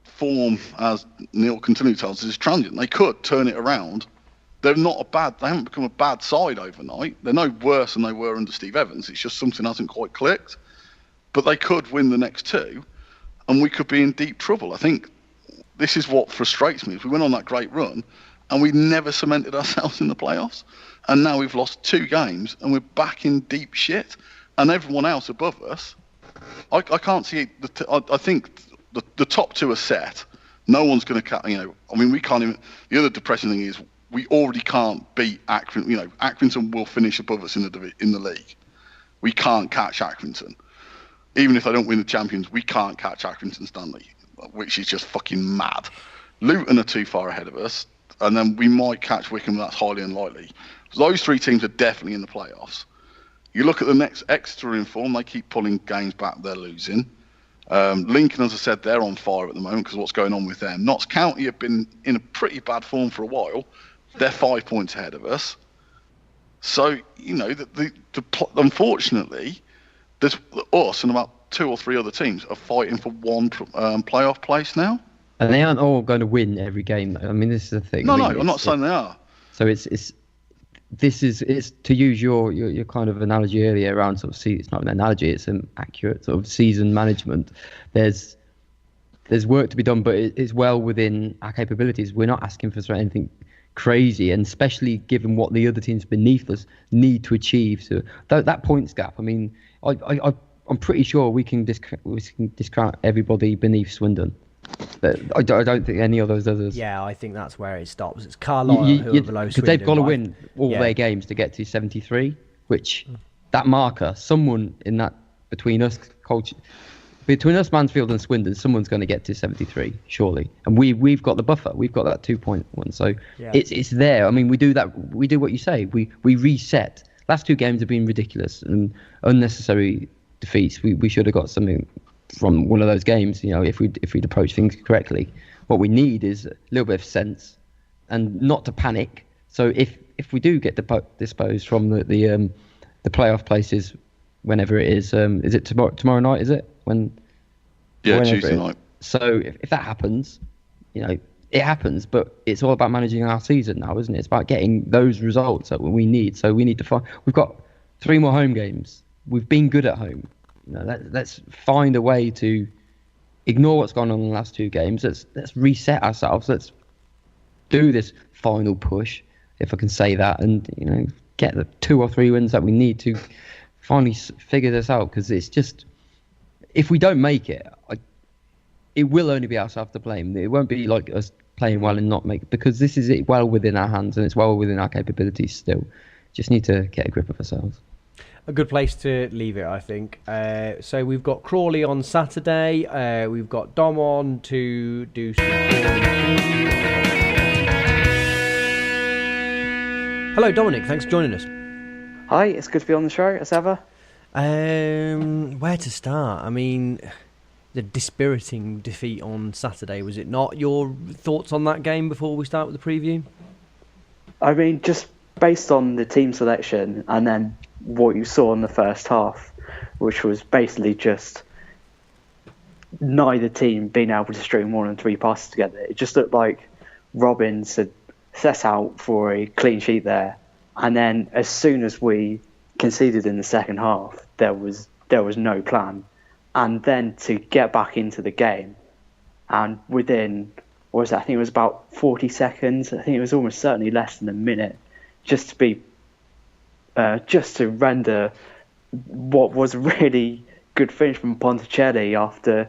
form, as Neil continually tells us, is transient. They could turn it around. They haven't become a bad side overnight. They're no worse than they were under Steve Evans. It's just something hasn't quite clicked. But they could win the next two, and we could be in deep trouble. I think this is what frustrates me. If we went on that great run, and we never cemented ourselves in the playoffs, and now we've lost 2 games, and we're back in deep shit. And everyone else above us, I can't see. I think the top 2 are set. No one's going to, we can't even. The other depressing thing is we already can't beat Accrington. Accrington will finish above us in the league. We can't catch Accrington. Even if they don't win the Champions, we can't catch Accrington Stanley, which is just fucking mad. Luton are too far ahead of us, and then we might catch Wycombe, but that's highly unlikely. So those 3 teams are definitely in the playoffs. You look at the next Exeter in form, they keep pulling games back, they're losing. Lincoln, as I said, they're on fire at the moment because of what's going on with them. Notts County have been in a pretty bad form for a while. They're 5 points ahead of us. So, unfortunately, there's us and about 2 or 3 other teams are fighting for one playoff place now. And they aren't all going to win every game. I mean, this is the thing. No, I'm not saying they are. So it's to use your kind of analogy earlier around sort of it's not an analogy, it's an accurate sort of season management. There's work to be done, but it's well within our capabilities. We're not asking for anything crazy, and especially given what the other teams beneath us need to achieve. So that points gap. I mean, I'm pretty sure we can discount everybody beneath Swindon. But I don't think any of those others. Yeah, I think that's where it stops. It's Carlisle who are below Swindon. Because they've got to win all their games to get to 73, which that marker, someone in that between us, Mansfield and Swindon, someone's going to get to 73, surely. And we've got the buffer. We've got that 2.1. So it's there. I mean, we do that. We do what you say. We reset. Last 2 games have been ridiculous and unnecessary defeats. We should have got something from one of those games, if we'd approach things correctly. What we need is a little bit of sense and not to panic. So if we do get disposed from the playoff places, whenever it is it tomorrow night? Is it Tuesday night? So if that happens, it happens. But it's all about managing our season now, isn't it? It's about getting those results that we need. So we need to find. We've got 3 more home games. We've been good at home. Let's find a way to ignore what's gone on in the last 2 games. Let's reset ourselves. Let's do this final push, if I can say that, and get the 2 or 3 wins that we need to finally figure this out. Because it's just, if we don't make it, it will only be ourselves to blame. It won't be like us playing well and not make, because this is well within our hands and it's well within our capabilities still. Just need to get a grip of ourselves. A good place to leave it, I think. So we've got Crawley on Saturday. We've got Dom on to do some... Hello, Dominic. Thanks for joining us. Hi, it's good to be on the show, as ever. Where to start? I mean, the dispiriting defeat on Saturday, was it not? Your thoughts on that game before we start with the preview? I mean, just based on the team selection and then what you saw in the first half, which was basically just neither team being able to string more than 3 passes together. It just looked like Robbins had set out for a clean sheet there, and then as soon as we conceded in the second half, there was no plan. And then to get back into the game, and within, what was that? I think it was about 40 seconds. I think it was almost certainly less than a minute, just to render what was a really good finish from Ponticelli after,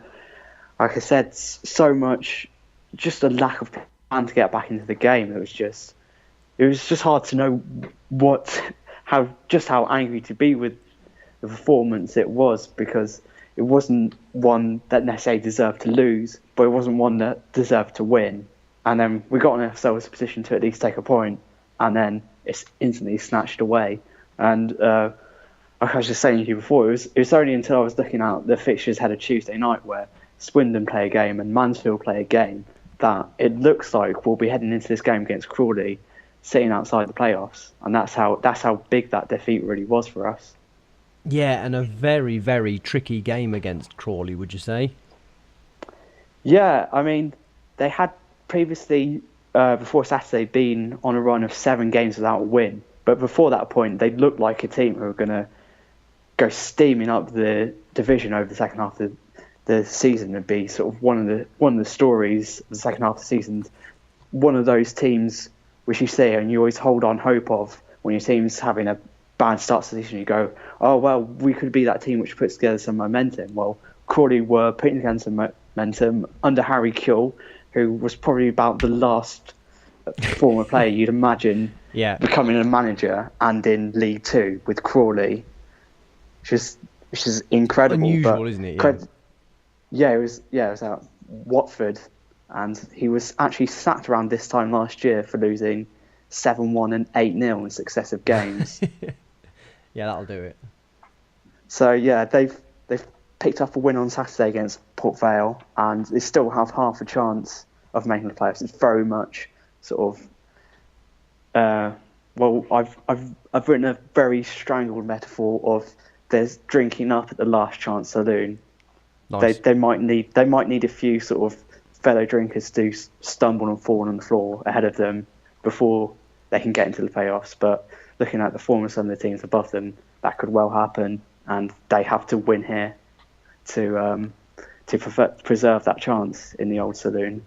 like I said, so much, just a lack of plan to get back into the game. It was just hard to know how angry to be with the performance it was, because it wasn't one that necessarily deserved to lose, but it wasn't one that deserved to win. And then we got in ourselves a position to at least take a point, and then it's instantly snatched away. And like I was just saying to you before, it was only until I was looking at the fixtures ahead of Tuesday night, where Swindon play a game and Mansfield play a game, that it looks like we'll be heading into this game against Crawley sitting outside the playoffs. And that's how big that defeat really was for us. Yeah, and a very, very tricky game against Crawley, would you say? Yeah, I mean, they had previously before Saturday, been on a run of 7 games without a win. But before that point, they looked like a team who were going to go steaming up the division over the second half of the season and be sort of one of the stories of the second half of the season. One of those teams which you see and you always hold on hope of when your team's having a bad start to the season. You go, oh well, we could be that team which puts together some momentum. Well, Crawley were putting together some momentum under Harry Kewell, who was probably about the last former player you'd imagine becoming a manager, and in League Two with Crawley, which is incredible. Unusual, isn't it? Yeah, it was at Watford, and he was actually sacked around this time last year for losing 7-1 and 8-0 in successive games. Yeah, that'll do it. So yeah, they've picked up a win on Saturday against Port Vale, and they still have half a chance of making the playoffs. It's very much sort of I've written a very strangled metaphor of there's drinking up at the last chance saloon. Nice. They might need a few sort of fellow drinkers to stumble and fall on the floor ahead of them before they can get into the playoffs. But looking at the form of some of the teams above them, that could well happen, and they have to win here to preserve that chance in the old saloon.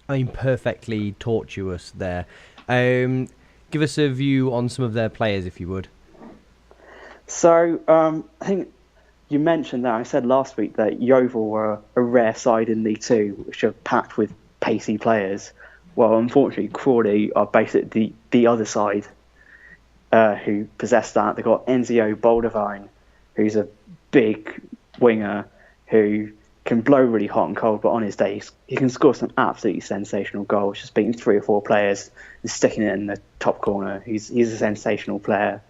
I mean, perfectly tortuous there. Give us a view on some of their players, if you would. So, I think you mentioned that I said last week that Yeovil were a rare side in League Two, which are packed with pacey players. Well, unfortunately, Crawley are basically the other side who possess that. They've got Enzio Boldevine, who's a big winger who can blow really hot and cold, but on his day he can score some absolutely sensational goals, just beating 3 or 4 players and sticking it in the top corner. He's a sensational player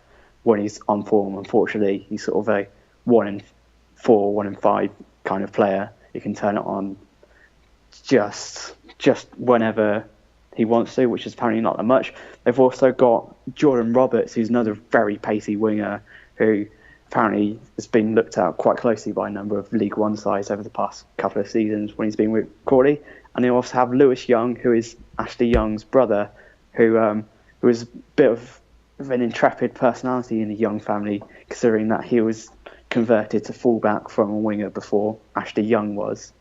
when he's on form. Unfortunately, he's sort of a 1 in 4, 1 in 5 kind of player. He can turn it on just whenever he wants to, which is apparently not that much. They've also got Jordan Roberts, who's another very pacey winger who apparently has been looked at quite closely by a number of League One sides over the past couple of seasons when he's been with Crawley. And they also have Lewis Young, who is Ashley Young's brother, who is a bit of an intrepid personality in the Young family, considering that he was converted to fullback from a winger before Ashley Young was.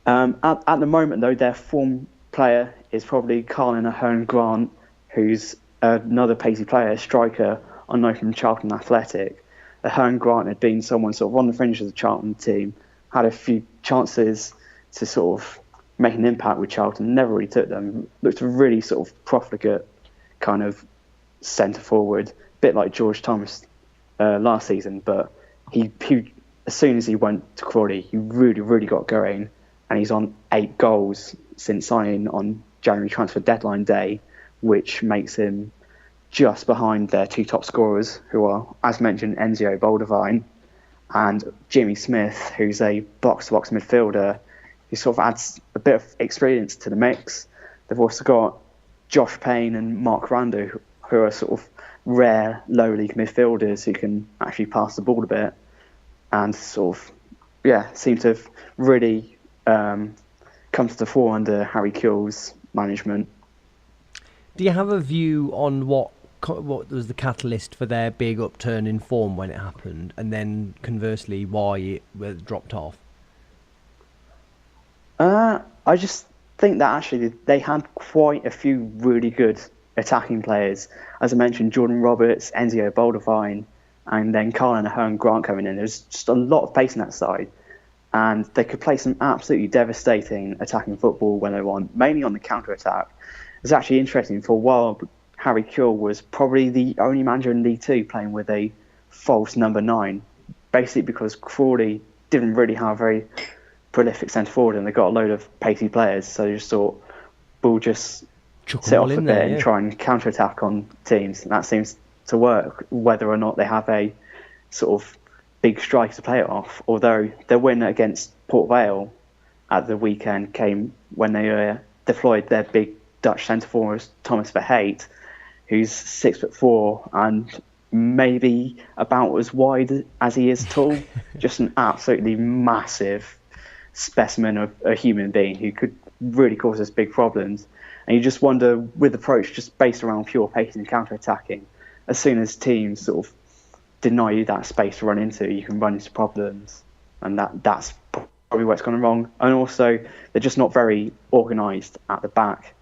At the moment, though, their form player is probably Colin Ahern-Grant, who's another pacey player, striker, on loan from Charlton Athletic. Ahern-Grant had been someone sort of on the fringes of the Charlton team, had a few chances to sort of make an impact with Charlton, never really took them. Looked a really sort of profligate kind of centre forward, a bit like George Thomas last season, but he as soon as he went to Crawley, he really got going, and he's on 8 goals since signing on January transfer deadline day, which makes him just behind their 2 top scorers, who are, as mentioned, Enzio Boldevine and Jimmy Smith, who's a box-to-box midfielder who sort of adds a bit of experience to the mix. They've also got Josh Payne and Mark Rando, who are sort of rare low-league midfielders who can actually pass the ball a bit and sort of, seem to have really come to the fore under Harry Kewell's management. Do you have a view on what was the catalyst for their big upturn in form when it happened, and then conversely why it dropped off? I just think that actually they had quite a few really good attacking players. As I mentioned, Jordan Roberts, Enzio Boldevine, and then Colin Ahern-Grant coming in. There's just a lot of pace in that side, and they could play some absolutely devastating attacking football when they want, mainly on the counter-attack. It's actually interesting. For a while, Harry Kewell was probably the only manager in League Two playing with a false number 9, basically because Crawley didn't really have a very prolific centre forward, and they got a load of pacey players, so they just thought, we'll just sit off a bit and try and counter-attack on teams, and that seems to work, whether or not they have a sort of big strike to play it off. Although their win against Port Vale at the weekend came when they deployed their big Dutch centre forward Thomas Verheyt, who's 6'4" and maybe about as wide as he is tall. Just an absolutely massive specimen of a human being who could really cause us big problems. And you just wonder, with approach just based around pure pace and counter-attacking, as soon as teams sort of deny you that space to run into, you can run into problems. And that's probably what's gone wrong. And also, they're just not very organised at the back.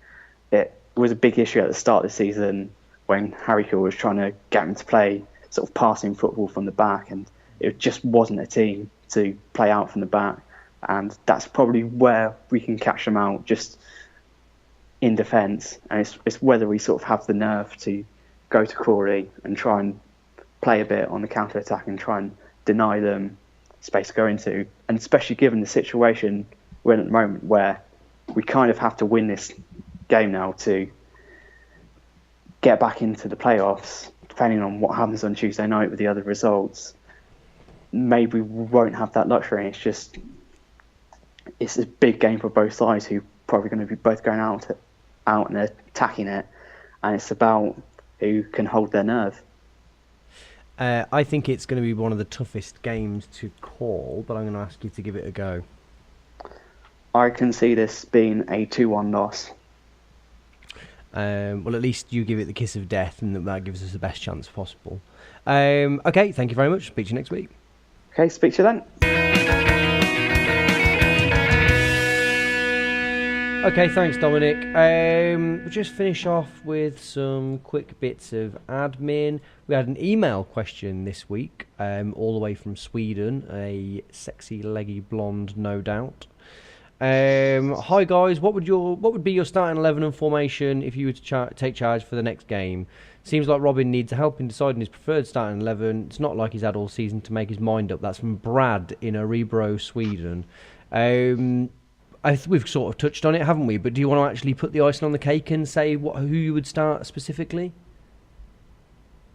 It was a big issue at the start of the season when Harry Kewell was trying to get them to play sort of passing football from the back, and it just wasn't a team to play out from the back. And that's probably where we can catch them out, just in defence. And it's whether we sort of have the nerve to go to Corey and try and play a bit on the counter-attack and try and deny them space to go into. And especially given the situation we're in at the moment, where we kind of have to win this game now to get back into the playoffs, depending on what happens on Tuesday night with the other results. Maybe we won't have that luxury. It's a big game for both sides, who probably going to be both going out and attacking it, and it's about who can hold their nerve. I think it's going to be one of the toughest games to call, but I'm going to ask you to give it a go. I can see this being a 2-1 loss. Well, at least you give it the kiss of death, and that gives us the best chance possible. Okay, thank you very much. Speak to you next week. Okay, speak to you then. Okay, thanks, Dominic. We'll just finish off with some quick bits of admin. We had an email question this week, all the way from Sweden, a sexy, leggy blonde, no doubt. Hi guys, what would be your starting 11 and formation if you were to take charge for the next game? Seems like Robin needs help in deciding his preferred starting 11. It's not like he's had all season to make his mind up. That's from Brad in Örebro, Sweden. We've sort of touched on it, haven't we? But do you want to actually put the icing on the cake and say who you would start specifically?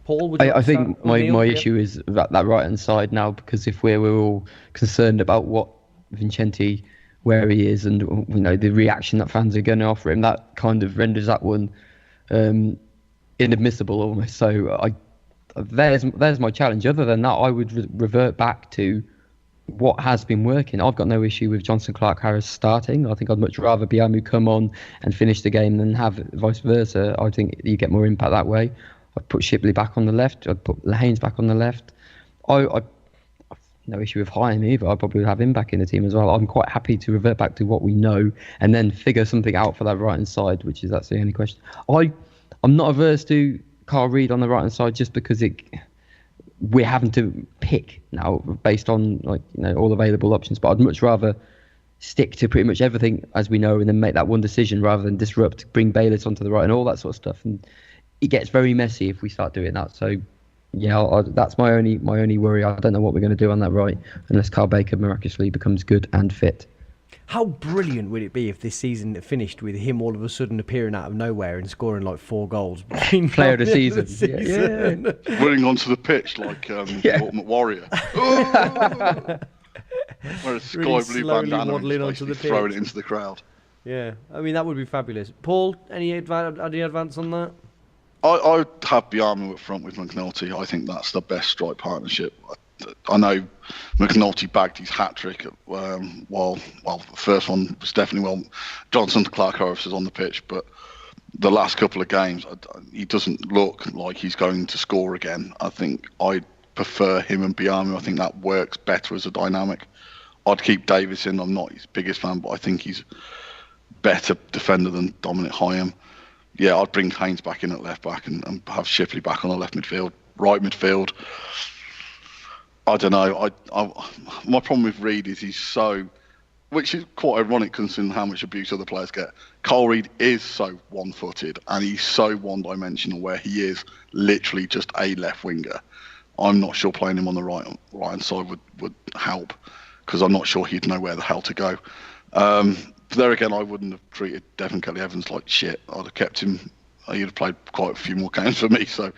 Paul, would you I think my Neil? issue is that right hand side now, because if we're all concerned about what Vincenti, where he is, and the reaction that fans are going to offer him, that kind of renders that one inadmissible almost. So there's my challenge. Other than that, I would revert back to what has been working. I've got no issue with Johnson Clark-Harris starting. I think I'd much rather Biamu come on and finish the game than have vice versa. I think you get more impact that way. I'd put Shipley back on the left. I'd put Haynes back on the left. I've no issue with Hyam either. I'd probably have him back in the team as well. I'm quite happy to revert back to what we know and then figure something out for that right-hand side, that's the only question. I'm not averse to Carl Reid on the right-hand side just because we're having to pick now based on all available options, but I'd much rather stick to pretty much everything as we know and then make that one decision rather than disrupt, bring Bayliss onto the right and all that sort of stuff. And it gets very messy if we start doing that. So yeah, that's my only worry. I don't know what we're going to do on that right unless Carl Baker miraculously becomes good and fit. How brilliant would it be if this season finished with him all of a sudden appearing out of nowhere and scoring like 4 goals? Player of the season. Yeah. Running onto the pitch like Ultimate Warrior. Where a sky Really blue bandana waddling and onto the throwing pitch. it into the crowd. Yeah, I mean, that would be fabulous. Paul, any advance on that? I would have Biamu up front with McNulty. I think that's the best strike partnership. I know McNulty bagged his hat-trick while the first one was definitely Johnson Clark-Harris is on the pitch, but the last couple of games he doesn't look like he's going to score again. I think I'd prefer him and Biamu. I think that works better as a dynamic. I'd keep Davis in. I'm not his biggest fan, but I think he's better defender than Dominic Hyam. Yeah, I'd bring Haynes back in at left back and have Shipley back on the left midfield. Right midfield, I don't know. My problem with Reid is he's so, which is quite ironic considering how much abuse other players get. Carl Reid is so one-footed and he's so one-dimensional where he is literally just a left winger. I'm not sure playing him on the right-hand side would help because I'm not sure he'd know where the hell to go. There again, I wouldn't have treated Devon Kelly-Evans like shit. I'd have kept him. He'd have played quite a few more games for me, so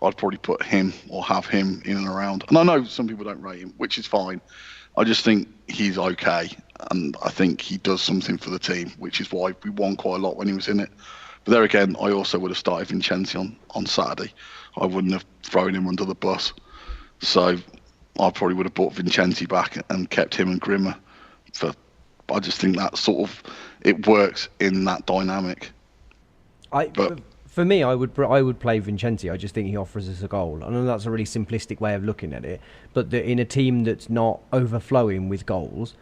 I'd probably put him or have him in and around. And I know some people don't rate him, which is fine. I just think he's okay, and I think he does something for the team, which is why we won quite a lot when he was in it. But there again, I also would have started Vincenti on Saturday. I wouldn't have thrown him under the bus. So I probably would have brought Vincenti back and kept him and Grimmer for. I just think that sort of it works in that dynamic. For me, I would play Vincenzi. I just think he offers us a goal. I know that's a really simplistic way of looking at it, but in a team that's not overflowing with goals,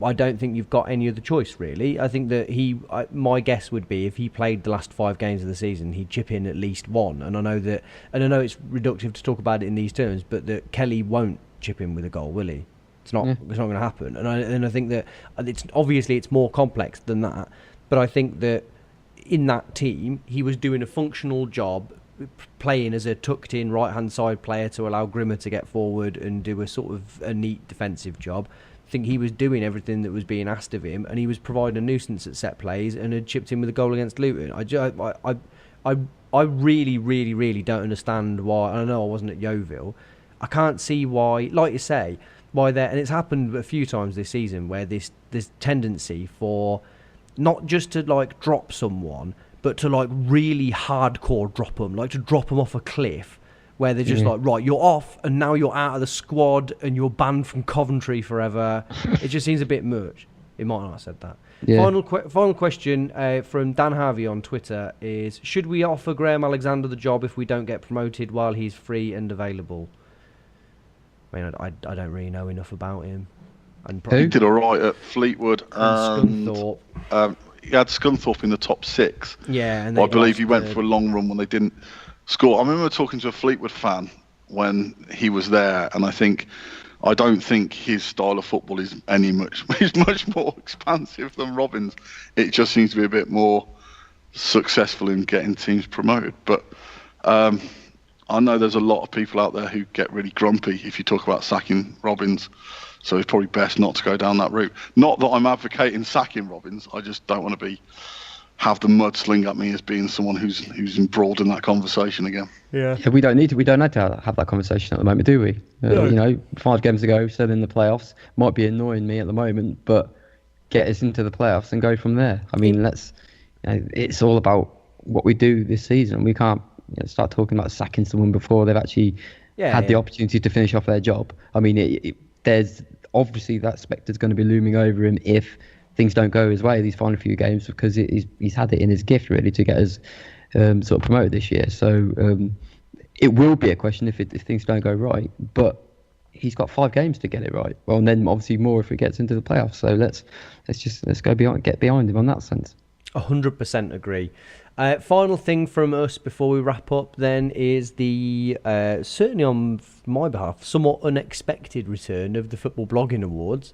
I don't think you've got any other choice, really. I think that my guess would be if he played the last 5 games of the season, he'd chip in at least one. And I know it's reductive to talk about it in these terms, but that Kelly won't chip in with a goal, will he? It's not going to happen. And I think that it's more complex than that. But I think that in that team, he was doing a functional job, playing as a tucked-in right-hand side player to allow Grimmer to get forward and do a sort of a neat defensive job. I think he was doing everything that was being asked of him, and he was providing a nuisance at set plays and had chipped in with a goal against Luton. I really, really, really don't understand why. I know I wasn't at Yeovil. I can't see why, like you say, why there. And it's happened a few times this season where this tendency for not just to like drop someone, but to like really hardcore drop them, like to drop them off a cliff. Where they're just like, right, you're off, and now you're out of the squad, and you're banned from Coventry forever. It just seems a bit much. It might not have said that. Yeah. Final question from Dan Harvey on Twitter is: should we offer Graham Alexander the job if we don't get promoted while he's free and available? I mean, I don't really know enough about him. He did all right at Fleetwood. Scunthorpe. He had Scunthorpe in the top 6. Yeah, and I believe he went for a long run when they didn't score. I remember talking to a Fleetwood fan when he was there, and I don't think his style of football is much more expansive than Robins. It just seems to be a bit more successful in getting teams promoted. But I know there's a lot of people out there who get really grumpy if you talk about sacking Robins. So it's probably best not to go down that route. Not that I'm advocating sacking Robins. I just don't want to have the mud sling at me as being someone who's embroiled in that conversation again. Yeah, we don't need to have that conversation at the moment, do we? No. 5 games ago, still in the playoffs, might be annoying me at the moment, but get us into the playoffs and go from there. I mean, it's all about what we do this season. We can't start talking about sacking someone before they've actually had the opportunity to finish off their job. I mean, there's obviously that spectre's going to be looming over him if things don't go his way these final few games, because he's had it in his gift really to get us sort of promoted this year. So it will be a question if things don't go right, but he's got 5 games to get it right. Well, and then obviously more if it gets into the playoffs. So let's get behind him on that sense. 100% agree. Final thing from us before we wrap up then is the certainly on my behalf somewhat unexpected return of the Football Blogging Awards.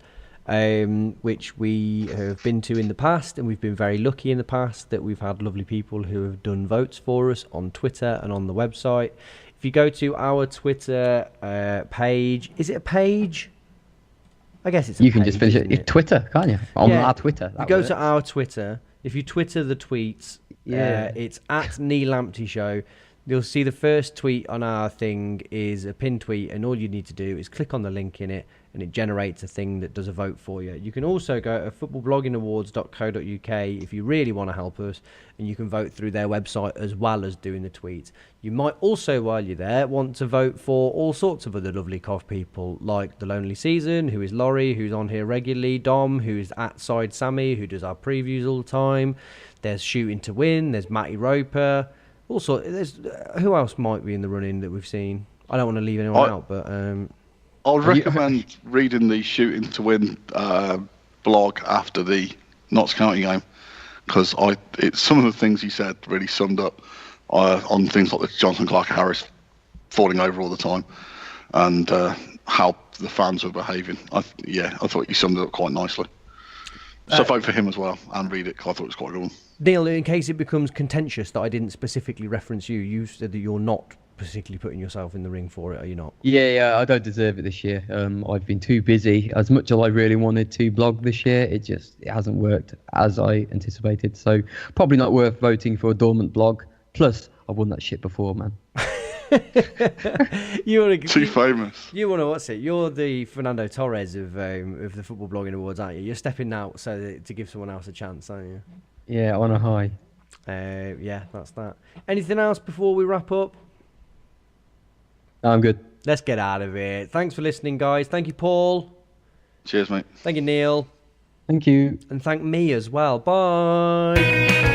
Which we have been to in the past, and we've been very lucky in the past that we've had lovely people who have done votes for us on Twitter and on the website. If you go to our Twitter page, is it a page? I guess it's a page. You can just finish it. It's Twitter, can't you? On our Twitter. You go to our Twitter. If you Twitter the tweets, it's at Neil Lamptey Show. You'll see the first tweet on our thing is a pinned tweet, and all you need to do is click on the link in it, and it generates a thing that does a vote for you. You can also go to footballbloggingawards.co.uk if you really want to help us, and you can vote through their website as well as doing the tweets. You might also, while you're there, want to vote for all sorts of other lovely COF people, like The Lonely Season, who is Laurie, who's on here regularly, Dom, who is at Side Sammy, who does our previews all the time. There's Shooting to Win, there's Matty Roper. Also, who else might be in the running that we've seen? I don't want to leave anyone out, but I'll recommend reading the Shooting to Win blog after the Notts County game, because some of the things he said really summed up on things like the Johnson Clark Harris falling over all the time, and how the fans were behaving. I thought he summed it up quite nicely. So vote for him as well and read it, because I thought it was quite a good one. Neil, in case it becomes contentious that I didn't specifically reference you, you said that you're not particularly putting yourself in the ring for it, are you not? Yeah, I don't deserve it this year. I've been too busy. As much as I really wanted to blog this year, it hasn't worked as I anticipated. So probably not worth voting for a dormant blog. Plus, I've won that shit before, man. Too famous. You want to what's it? You're the Fernando Torres of the Football Blogging Awards, aren't you? You're stepping out to give someone else a chance, aren't you? Yeah, on a high. Yeah, that's that. Anything else before we wrap up? No, I'm good. Let's get out of here. Thanks for listening, guys. Thank you, Paul. Cheers, mate. Thank you, Neil. Thank you. And thank me as well. Bye.